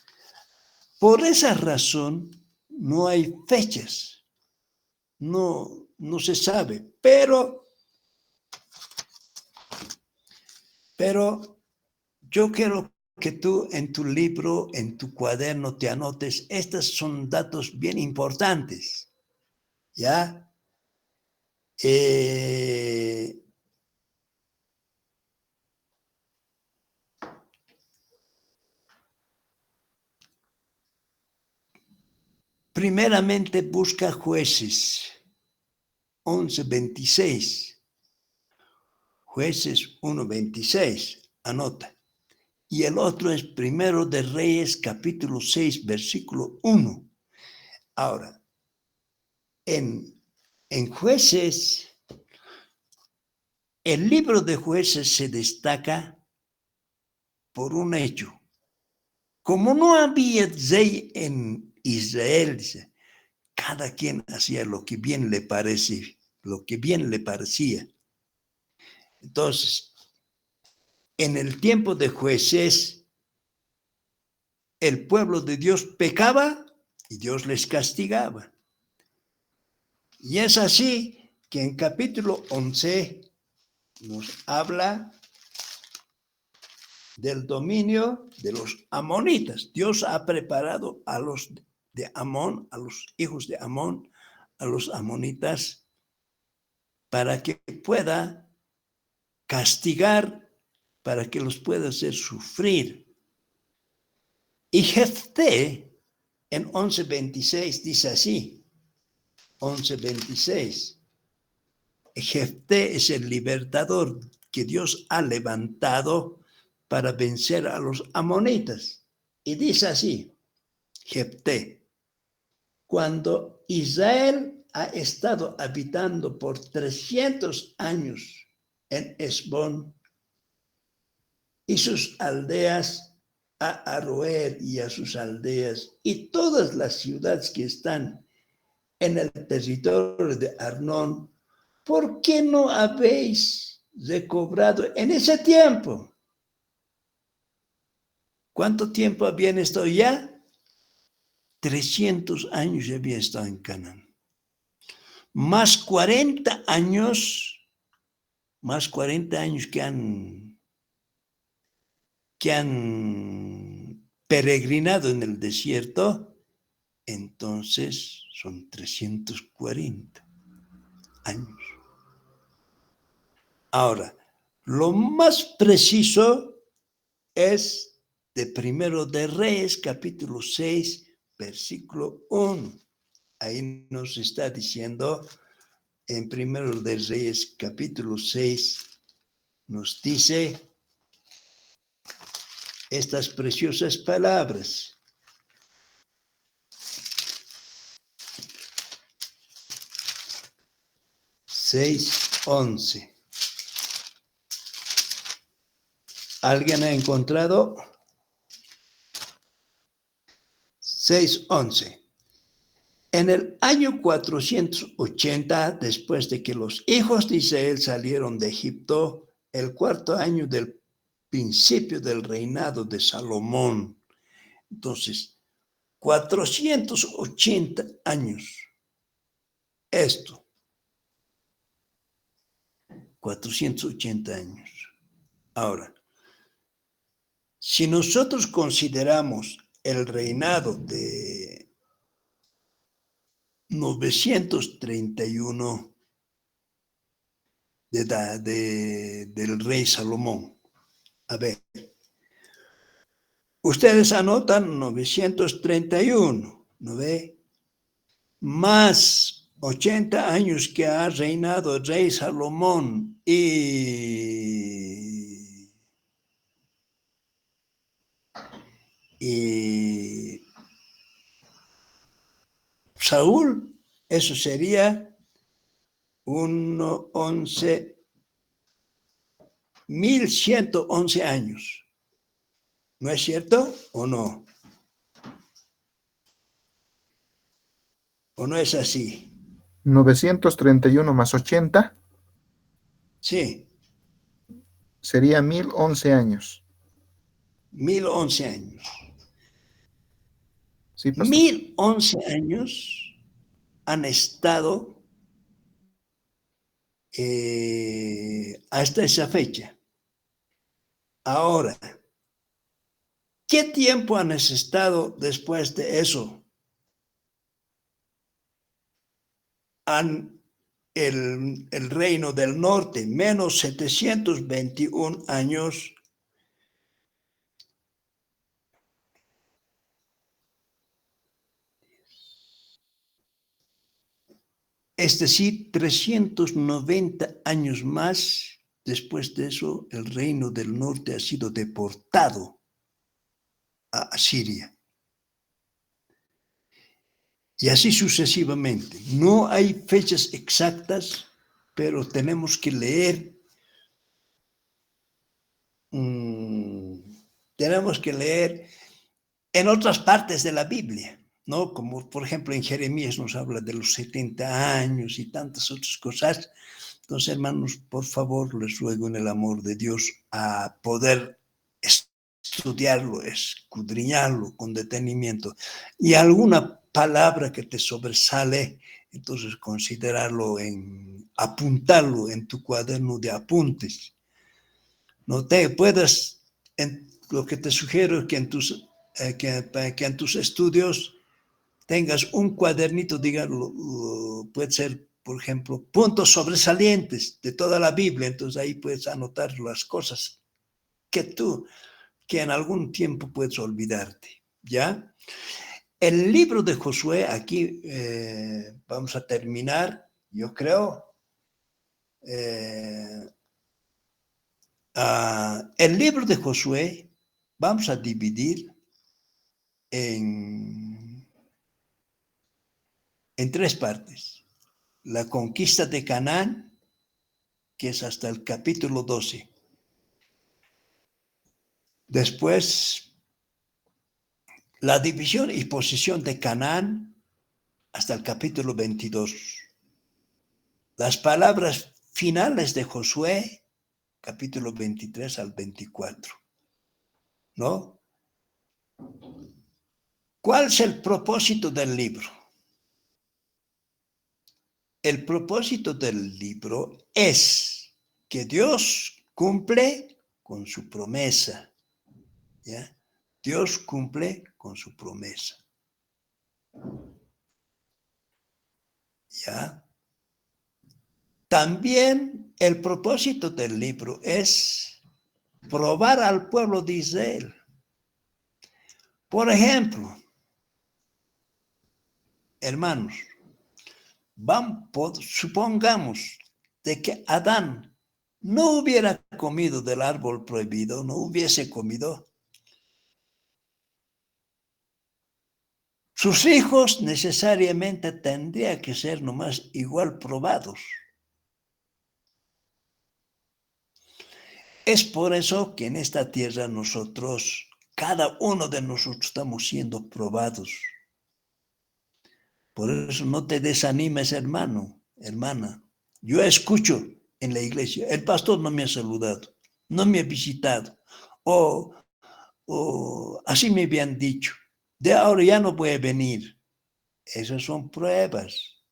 por esa razón no hay fechas, no se sabe, pero yo quiero que tú en tu libro, en tu cuaderno te anotes, estos son datos bien importantes, ¿ya? Primeramente busca Jueces 11:26. Jueces 1:26, anota. Y el otro es Primero de Reyes, capítulo 6, versículo 1. Ahora, en Jueces, el libro de Jueces se destaca por un hecho. Como no había rey en Israel, dice, cada quien hacía lo que bien le parecía. Entonces, en el tiempo de Jueces, el pueblo de Dios pecaba y Dios les castigaba. Y es así que en capítulo 11 nos habla del dominio de los amonitas. Dios ha preparado a los de Amón, a los hijos de Amón, a los amonitas, para que pueda castigar, para que los pueda hacer sufrir. Y Jefté en 11:26 dice así, 11:26, Jefté es el libertador que Dios ha levantado para vencer a los amonitas. Y dice así, Jefté, cuando Israel ha estado habitando por 300 años en Hesbón y sus aldeas, a Aroer y a sus aldeas, y todas las ciudades que están en el territorio de Arnón, ¿por qué no habéis recobrado en ese tiempo? ¿Cuánto tiempo habían estado ya? 300 años ya había estado en Canaán. Más 40 años que han peregrinado en el desierto, entonces son 340 años. Ahora, lo más preciso es de Primero de Reyes, capítulo 6, versículo 1. Ahí nos está diciendo, en Primero de Reyes, capítulo 6, nos dice estas preciosas palabras. (6:11). ¿Alguien ha encontrado? 6:11. En el año 480, después de que los hijos de Israel salieron de Egipto, el cuarto año del principio del reinado de Salomón. Entonces, 480 años. Esto. 480 años. Ahora, si nosotros consideramos el reinado de 931 del rey Salomón. A ver. Ustedes anotan 931, ¿no ve? Más 80 años que ha reinado el rey Salomón y Saúl, eso sería 1111 años. ¿No es cierto o no? ¿O no es así? 931 más 80 Sí. sería 1011 años. 1011 años. Sí, pastor. 1011 años han estado hasta esa fecha. Ahora, ¿qué tiempo han estado después de eso? El reino del norte, menos 721 años. Es decir, 390 años más. Después de eso, el reino del norte ha sido deportado a Asiria. Y así sucesivamente. No hay fechas exactas, pero tenemos que leer. Tenemos que leer en otras partes de la Biblia, ¿no? Como por ejemplo en Jeremías nos habla de los 70 años y tantas otras cosas. Entonces, hermanos, por favor, les ruego en el amor de Dios a poder estudiarlo, escudriñarlo con detenimiento. Y alguna palabra que te sobresale, entonces considerarlo apuntarlo en tu cuaderno de apuntes. No te puedas, lo que te sugiero es que en tus estudios tengas un cuadernito, dígalo, puede ser, por ejemplo, puntos sobresalientes de toda la Biblia. Entonces ahí puedes anotar las cosas que en algún tiempo puedes olvidarte, ¿ya? El libro de Josué, aquí vamos a terminar, yo creo. El libro de Josué vamos a dividir en 3 partes. La conquista de Canaán, que es hasta el capítulo 12. Después, la división y posesión de Canaán hasta el capítulo 22. Las palabras finales de Josué, capítulo 23 al 24. ¿No? ¿Cuál es el propósito del libro? El propósito del libro es que Dios cumple con su promesa. ¿Ya? Dios cumple con su promesa. ¿Ya? También el propósito del libro es probar al pueblo de Israel. Por ejemplo, hermanos, supongamos de que Adán no hubiera comido del árbol prohibido, no hubiese comido. Sus hijos necesariamente tendrían que ser nomás igual probados. Es por eso que en esta tierra nosotros, cada uno de nosotros estamos siendo probados. Por eso no te desanimes, hermano, hermana. Yo escucho en la iglesia, el pastor no me ha saludado, no me ha visitado, o así me habían dicho, de ahora ya no puede venir. Esas son pruebas,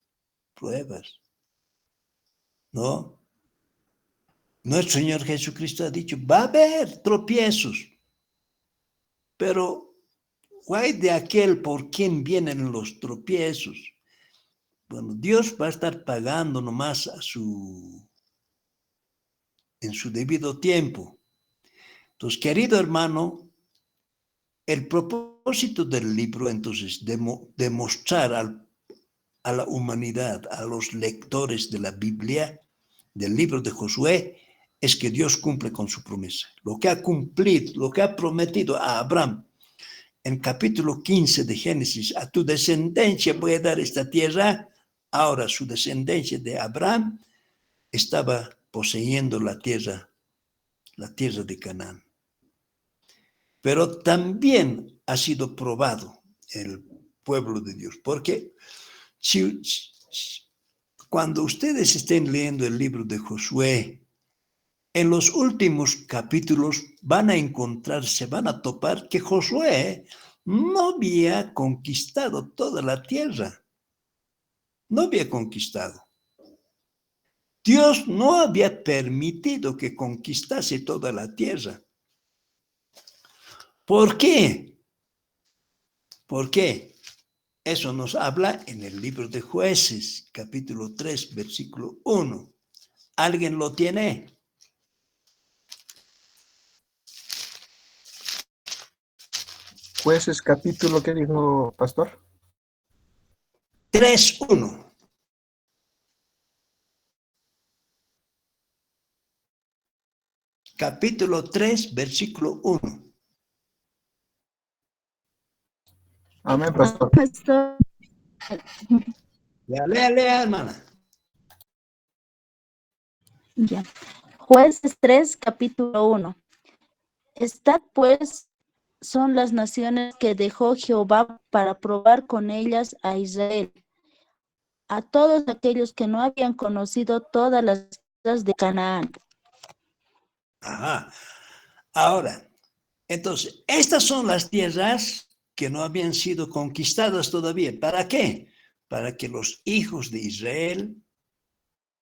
¿no? Nuestro Señor Jesucristo ha dicho, va a haber tropiezos, pero ¿cuál de aquel por quien vienen los tropiezos? Bueno, Dios va a estar pagando nomás a su en su debido tiempo. Entonces, querido hermano, el propósito del libro, entonces, demostrar a la humanidad, a los lectores de la Biblia, del libro de Josué, es que Dios cumple con su promesa. Lo que ha cumplido, lo que ha prometido a Abraham en capítulo 15 de Génesis, a tu descendencia voy a dar esta tierra. Ahora su descendencia de Abraham estaba poseyendo la tierra de Canaán. Pero también ha sido probado el pueblo de Dios, porque cuando ustedes estén leyendo el libro de Josué, en los últimos capítulos van a topar que Josué no había conquistado toda la tierra. No había conquistado. Dios no había permitido que conquistase toda la tierra. ¿Por qué? ¿Por qué? Eso nos habla en el libro de Jueces, capítulo 3, versículo 1. ¿Alguien lo tiene? Jueces capítulo, ¿qué dijo, pastor? 3:1. Capítulo 3, versículo 1. Amén, pastor. Pastor, Lea, hermana. ya. Jueces 3, capítulo 1. Estas pues son las naciones que dejó Jehová para probar con ellas a Israel, a todos aquellos que no habían conocido todas las cosas de Canaán. Ajá. Ahora, entonces, estas son las tierras que no habían sido conquistadas todavía. ¿Para qué? Para que los hijos de Israel,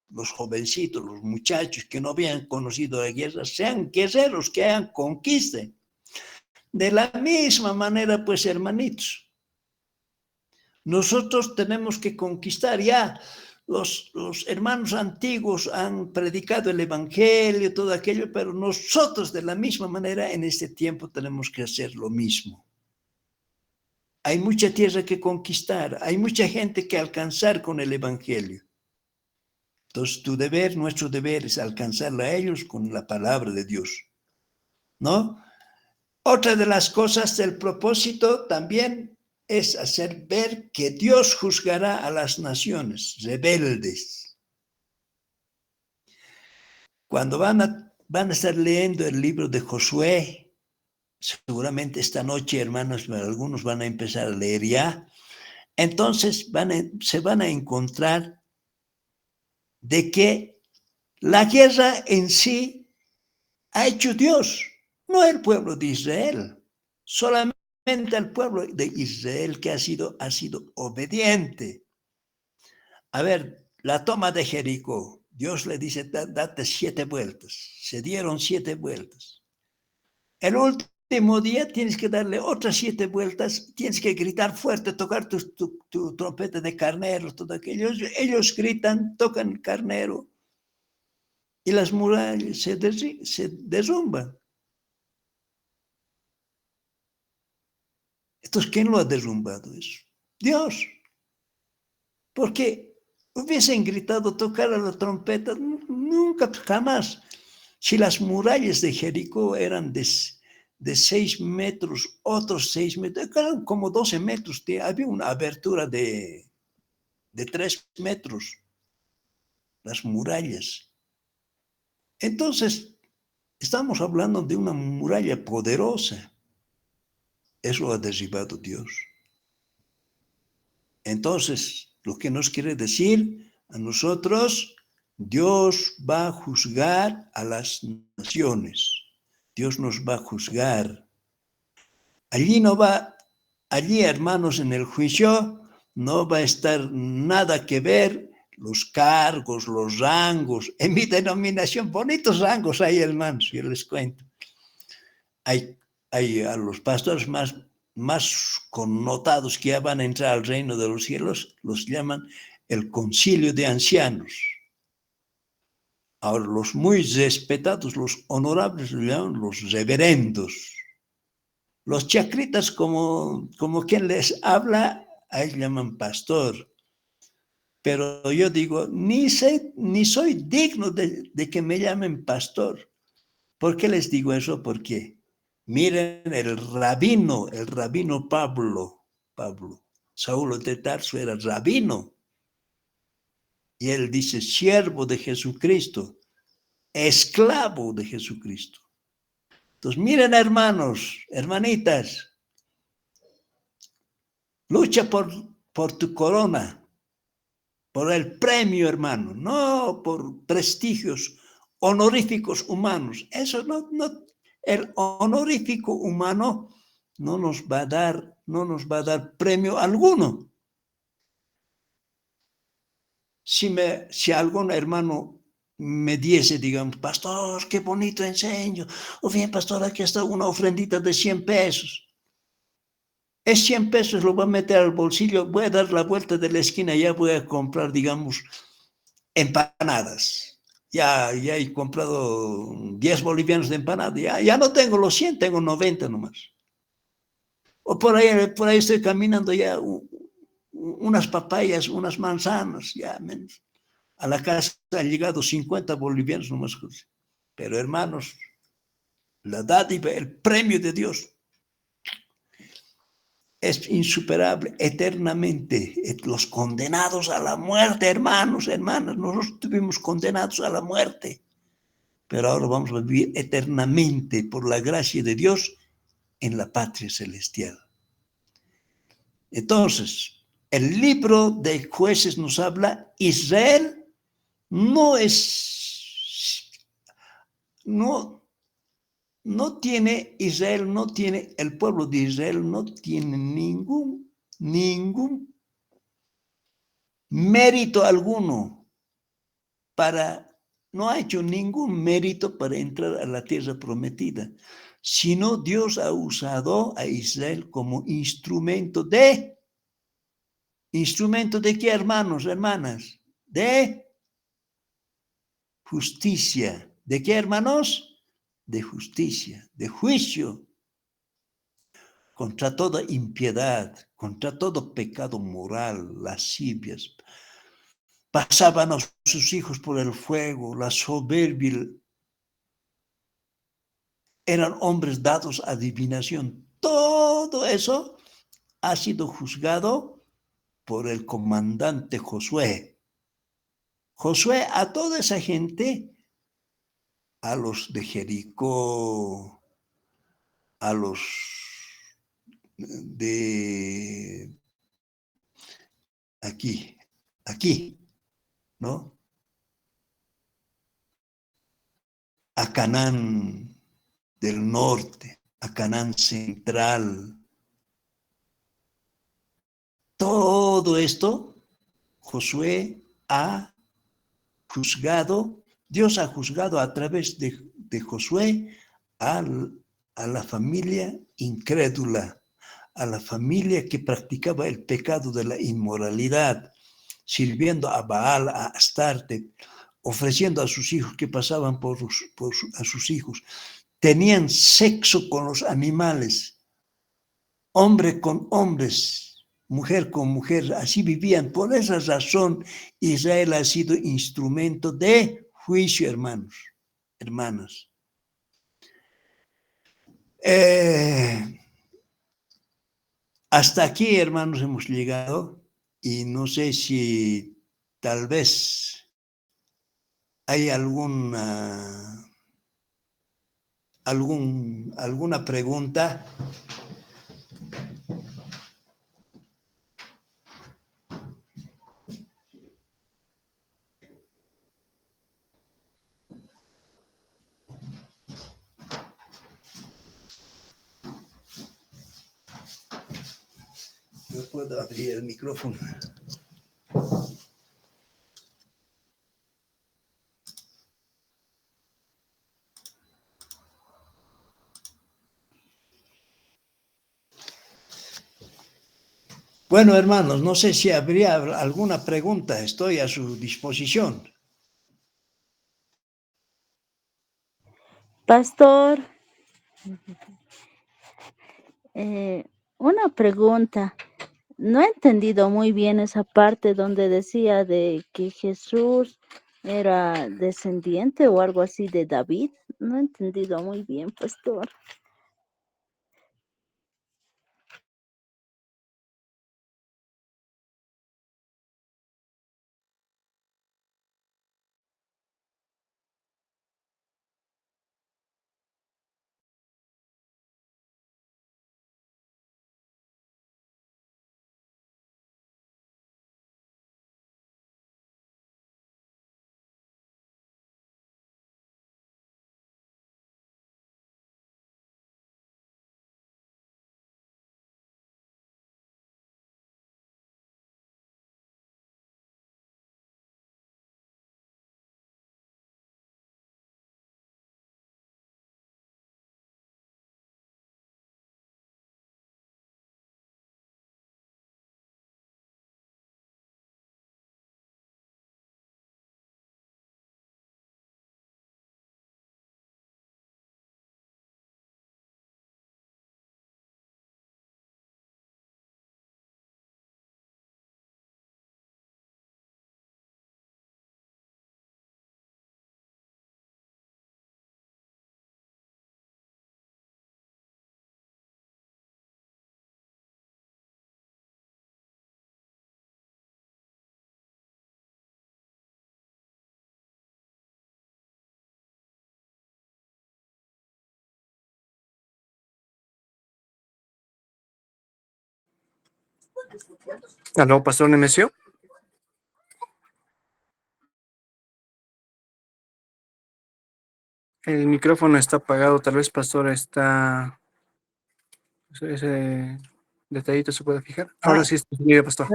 los jovencitos, los muchachos que no habían conocido la guerra, sean guerreros que hagan conquista. De la misma manera, pues, hermanitos, nosotros tenemos que conquistar. Ya los hermanos antiguos han predicado el evangelio, todo aquello, pero nosotros de la misma manera en este tiempo tenemos que hacer lo mismo. Hay mucha tierra que conquistar, hay mucha gente que alcanzar con el evangelio. Entonces nuestro deber es alcanzarla a ellos con la palabra de Dios, ¿no? Otra de las cosas del propósito también es hacer ver que Dios juzgará a las naciones rebeldes. Cuando van a estar leyendo el libro de Josué, seguramente esta noche, hermanos, algunos van a empezar a leer ya, entonces se van a encontrar de que la guerra en sí ha hecho Dios, no el pueblo de Israel, solamente el pueblo de Israel que ha sido obediente. A ver, la toma de Jericó, Dios le dice, date 7 vueltas. Se dieron 7 vueltas. El último día tienes que darle otras 7 vueltas, tienes que gritar fuerte, tocar tu trompeta de carnero, todo aquello. Ellos gritan, tocan el carnero y las murallas se derrumban. Entonces, ¿quién lo ha derrumbado eso? Dios. Porque hubiesen gritado, tocar a la trompeta, nunca, jamás. Si las murallas de Jericó eran de 6 metros, otros 6 metros, eran como 12 metros, había una abertura de 3 metros, las murallas. Entonces, estamos hablando de una muralla poderosa. Eso ha derribado Dios. Entonces, lo que nos quiere decir a nosotros, Dios va a juzgar a las naciones. Dios nos va a juzgar. Allí, hermanos, en el juicio no va a estar nada que ver los cargos, los rangos. En mi denominación, bonitos rangos hay, hermanos, yo les cuento. Hay a los pastores más connotados que ya van a entrar al reino de los cielos, los llaman el concilio de ancianos. Ahora, los muy respetados, los honorables, le llaman los reverendos. Los chakritas, como quien les habla, a ellos llaman pastor. Pero yo digo, ni soy digno de que me llamen pastor. ¿Por qué les digo eso? Porque miren el rabino Pablo, Saulo de Tarso era rabino. Y él dice, siervo de Jesucristo, esclavo de Jesucristo. Entonces, miren, hermanos, hermanitas, lucha por tu corona, por el premio, hermano, no por prestigios honoríficos humanos. Eso no, el honorífico humano no nos va a dar premio alguno. Si algún hermano me diese, digamos, pastor, qué bonito enseño, o bien, pastor, aquí está una ofrendita de 100 pesos. Es 100 pesos, lo voy a meter al bolsillo, voy a dar la vuelta de la esquina, ya voy a comprar, digamos, empanadas. Ya he comprado 10 bolivianos de empanadas, ya no tengo los 100, tengo 90 nomás. O por ahí estoy caminando ya unas papayas, unas manzanas, ya menos. A la casa han llegado 50 bolivianos nomás. Pero hermanos, la dádiva, el premio de Dios es insuperable, eternamente. Los condenados a la muerte, hermanos, hermanas, nosotros estuvimos condenados a la muerte, pero ahora vamos a vivir eternamente por la gracia de Dios en la patria celestial. Entonces, el libro de Jueces nos habla, Israel no tiene, el pueblo de Israel no tiene ningún mérito alguno no ha hecho ningún mérito para entrar a la tierra prometida, sino Dios ha usado a Israel como instrumento de qué, hermanos, hermanas, de justicia. ¿De qué, hermanos? De justicia, de juicio, contra toda impiedad, contra todo pecado moral, lascivias. Pasaban a sus hijos por el fuego, la soberbia. Eran hombres dados a adivinación. Todo eso ha sido juzgado por el comandante Josué. Josué a toda esa gente, a los de Jericó, a los de aquí, ¿no? A Canaán del norte, a Canaán central. Todo esto, Josué ha juzgado, Dios ha juzgado a través de Josué a la familia incrédula, a la familia que practicaba el pecado de la inmoralidad, sirviendo a Baal, a Astarte, ofreciendo a sus hijos que pasaban a sus hijos. Tenían sexo con los animales, hombre con hombres, mujer con mujer, así vivían. Por esa razón, Israel ha sido instrumento de juicio, hermanos, hermanas. Hasta aquí, hermanos, hemos llegado y no sé si tal vez hay alguna pregunta. No puedo abrir el micrófono. Bueno, hermanos, no sé si habría alguna pregunta. Estoy a su disposición. Pastor, una pregunta. No he entendido muy bien esa parte donde decía de que Jesús era descendiente o algo así de David. No he entendido muy bien, pastor. ¿Aló, Pastor Nemesio? El micrófono está apagado, tal vez, Pastor, está... Ese detallito se puede fijar. Ahora sí está bien, Pastor.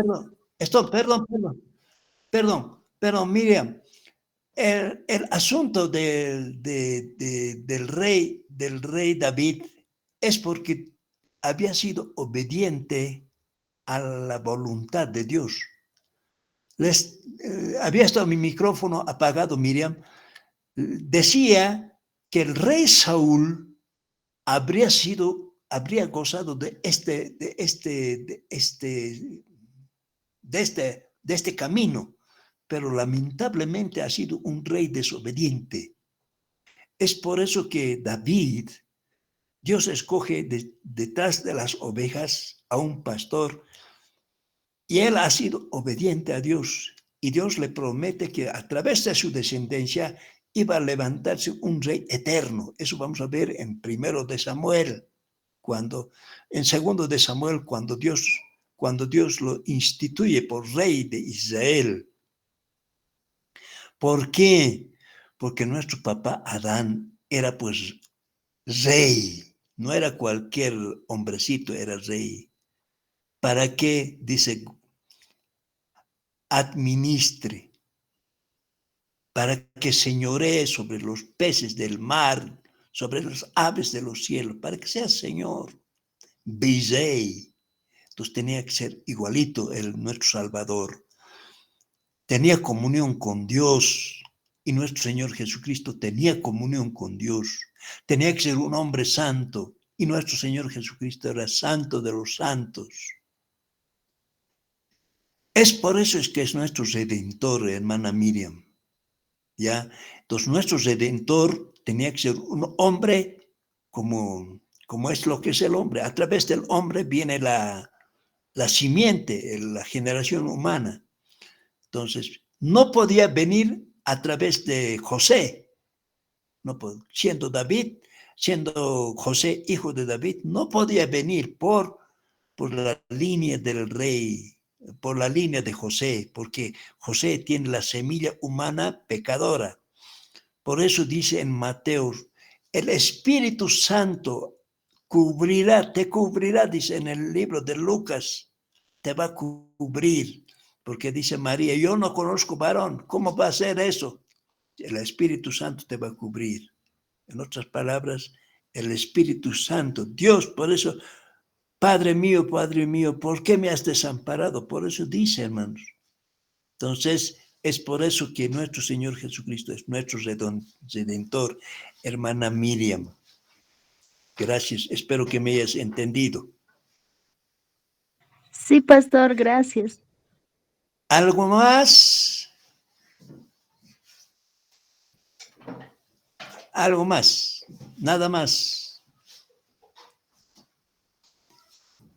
Perdón, Miriam. El asunto del rey David es porque había sido obediente a la voluntad de Dios. Había estado mi micrófono apagado, Miriam. Decía que el rey Saúl habría gozado de este camino, pero lamentablemente ha sido un rey desobediente. Es por eso que David, Dios escoge detrás de las ovejas a un pastor, y él ha sido obediente a Dios, y Dios le promete que a través de su descendencia iba a levantarse un rey eterno. Eso vamos a ver en 1 de Samuel, en 2 de Samuel, cuando Dios lo instituye por rey de Israel. ¿Por qué? Porque nuestro papá Adán era pues rey, no era cualquier hombrecito, era rey. ¿Para qué? Dice, administre, para que señoree sobre los peces del mar, sobre las aves de los cielos, para que sea Señor, Virrey. Entonces tenía que ser igualito nuestro Salvador. Tenía comunión con Dios, y nuestro Señor Jesucristo tenía comunión con Dios. Tenía que ser un hombre santo, y nuestro Señor Jesucristo era santo de los santos. Es por eso que es nuestro Redentor, hermana Miriam. ¿Ya? Entonces nuestro Redentor tenía que ser un hombre como es lo que es el hombre. A través del hombre viene la simiente, la generación humana. Entonces, no podía venir a través de José. Siendo José hijo de David, no podía venir por la línea del rey, por la línea de José, porque José tiene la semilla humana pecadora. Por eso dice en Mateo, el Espíritu Santo te cubrirá, dice en el libro de Lucas, te va a cubrir, porque dice María, yo no conozco varón, ¿cómo va a ser eso? El Espíritu Santo te va a cubrir. En otras palabras, el Espíritu Santo, Dios, por eso, Padre mío, ¿por qué me has desamparado? Por eso dice, hermanos. Entonces, Es por eso que nuestro Señor Jesucristo es nuestro Redentor, hermana Miriam. Gracias, espero que me hayas entendido. Sí, pastor, gracias. ¿Algo más? ¿Algo más? Nada más.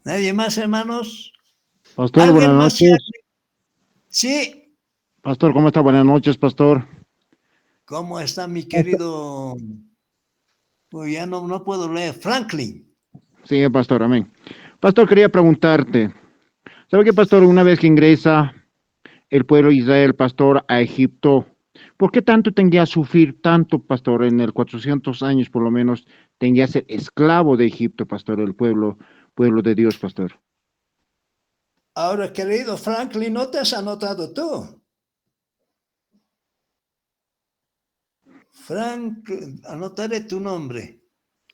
¿Nadie más, hermanos? Pastor, ¿Alguien buenas más? noches. Sí. Pastor, ¿cómo está? Buenas noches, pastor. ¿Cómo está mi querido? Pues ya no puedo leer. Franklin. Sí, pastor, amén. Pastor, quería preguntarte, ¿sabe qué, pastor? Una vez que ingresa el pueblo de Israel, pastor, a Egipto, ¿por qué tanto tenía que sufrir tanto, pastor? En el 400 años, por lo menos, tenía que ser esclavo de Egipto, pastor, el pueblo de Dios, pastor. Ahora, querido Franklin, ¿no te has anotado tú? Frank, anotaré tu nombre.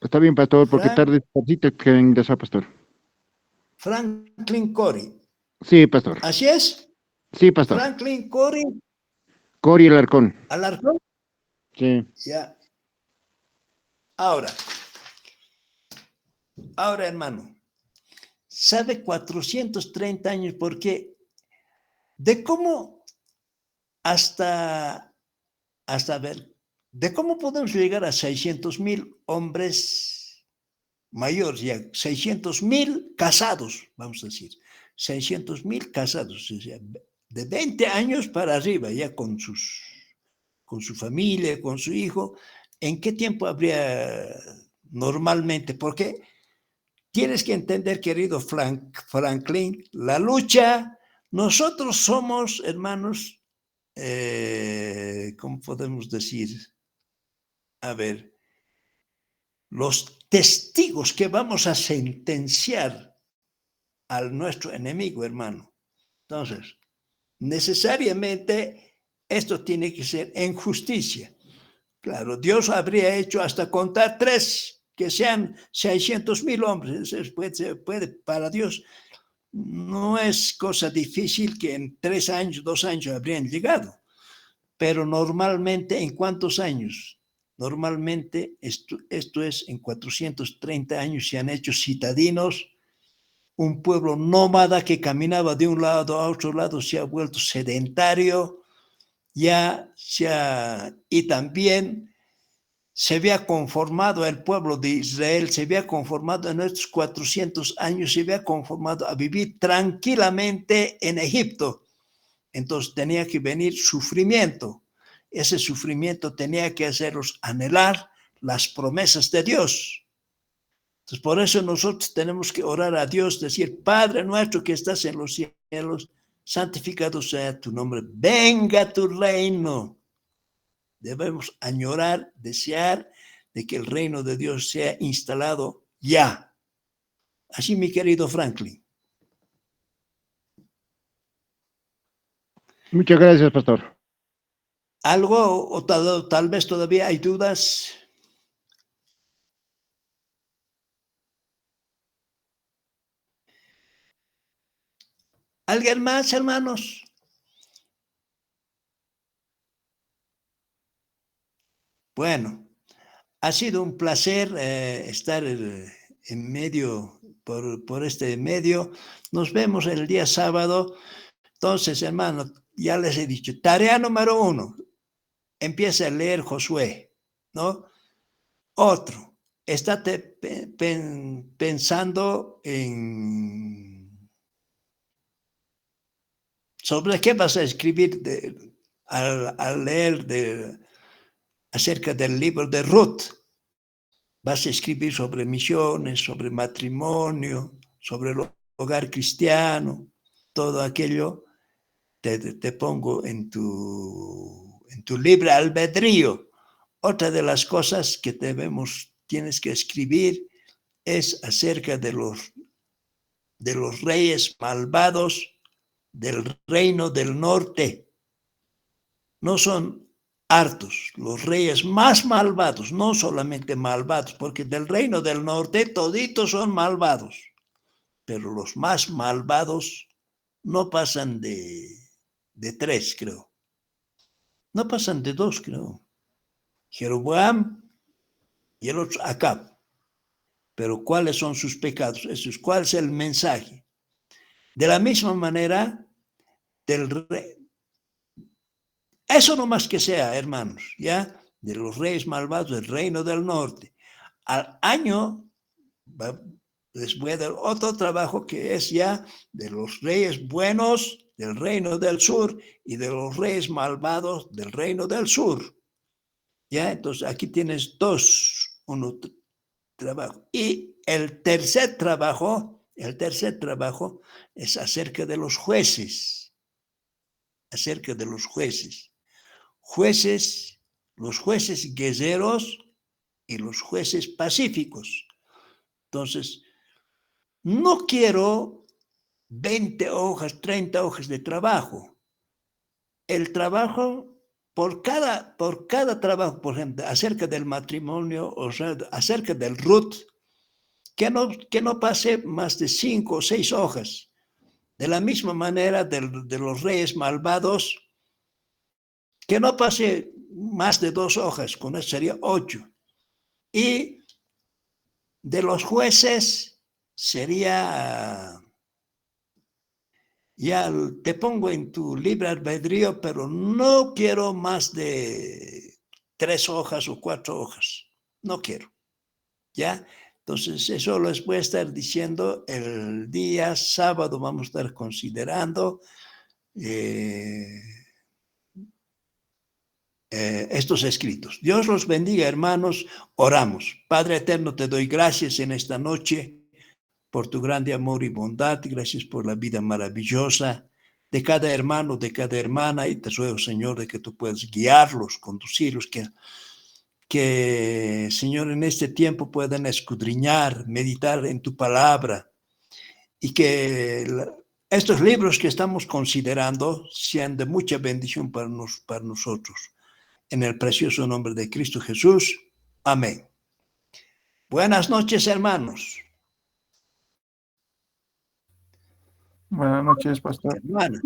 Está bien, pastor, porque tarde que ingresa, pastor. Franklin Cory. Sí, pastor. ¿Así es? Sí, pastor. Franklin Cory. Cory Alarcón. ¿Alarcón? Sí. Ya. Ahora, hermano, ¿sabe 430 años por qué? De cómo hasta ver, de cómo podemos llegar a 600,000 hombres mayores, ya 600,000 casados, vamos a decir, 600,000 casados, o sea, de 20 años para arriba, ya con su familia, con su hijo. ¿En qué tiempo habría normalmente? Porque tienes que entender, querido Franklin, la lucha, nosotros somos, hermanos, ¿cómo podemos decir? A ver, los testigos que vamos a sentenciar al nuestro enemigo, hermano. Entonces, necesariamente esto tiene que ser en justicia. Claro, Dios habría hecho hasta contar 3, que sean 600,000 hombres. Eso puede, para Dios no es cosa difícil que en 3 años, 2 años habrían llegado. Pero normalmente, ¿en cuántos años? Normalmente, esto es en 430 años se han hecho citadinos. Un pueblo nómada que caminaba de un lado a otro lado se ha vuelto sedentario. Y también se había conformado el pueblo de Israel, se había conformado en estos 400 años, se había conformado a vivir tranquilamente en Egipto. Entonces tenía que venir sufrimiento. Ese sufrimiento tenía que hacerlos anhelar las promesas de Dios. Entonces por eso nosotros tenemos que orar a Dios, decir: Padre nuestro que estás en los cielos, santificado sea tu nombre, venga tu reino. Debemos añorar, desear de que el reino de Dios sea instalado ya. Así, mi querido Franklin. Muchas gracias, pastor. ¿Algo o tal vez todavía hay dudas? ¿Alguien más, hermanos? Bueno, ha sido un placer estar en medio, por este medio. Nos vemos el día sábado. Entonces, hermanos, ya les he dicho, tarea número 1, empieza a leer Josué, ¿no? Otro, estate pensando sobre qué vas a escribir al leer acerca del libro de Ruth. Vas a escribir sobre misiones, sobre matrimonio, sobre el hogar cristiano, todo aquello. Te pongo en tu libre albedrío. Otra de las cosas que tienes que escribir es acerca de los reyes malvados del reino del norte. No son hartos, los reyes más malvados, no solamente malvados, porque del reino del norte toditos son malvados, pero los más malvados no pasan de 3, creo. No pasan de 2, creo. Jeroboam y el otro Acab. Pero ¿cuáles son sus pecados? ¿Cuál es el mensaje? De la misma manera, del rey. Eso no más que sea, hermanos, ¿ya? De los reyes malvados del reino del norte. Al año, les voy a dar otro trabajo que es ya de los reyes buenos del reino del sur y de los reyes malvados del reino del sur. ¿Ya? Entonces aquí tienes uno trabajo. Y el tercer trabajo es acerca de los jueces. Acerca de los jueces. Los jueces guerreros y los jueces pacíficos. Entonces, no quiero 20 hojas, 30 hojas de trabajo. El trabajo, por cada trabajo, por ejemplo, acerca del matrimonio, o sea, acerca del Ruth, que no pase más de 5 o 6 hojas. De la misma manera de los reyes malvados, que no pase más de 2 hojas, con eso sería 8. Y de los jueces sería, ya te pongo en tu libre albedrío, pero no quiero más de 3 hojas o 4 hojas. No quiero. ¿Ya? Entonces, eso les voy a estar diciendo el día sábado. Vamos a estar considerando estos escritos. Dios los bendiga, hermanos. Oramos. Padre eterno, te doy gracias en esta noche por tu grande amor y bondad. Gracias por la vida maravillosa de cada hermano, de cada hermana. Y te ruego, Señor, de que tú puedas guiarlos, conducirlos, que, Señor, en este tiempo puedan escudriñar, meditar en tu palabra y que estos libros que estamos considerando sean de mucha bendición para nosotros. En el precioso nombre de Cristo Jesús. Amén. Buenas noches, hermanos. Buenas noches, pastor. Hermanas.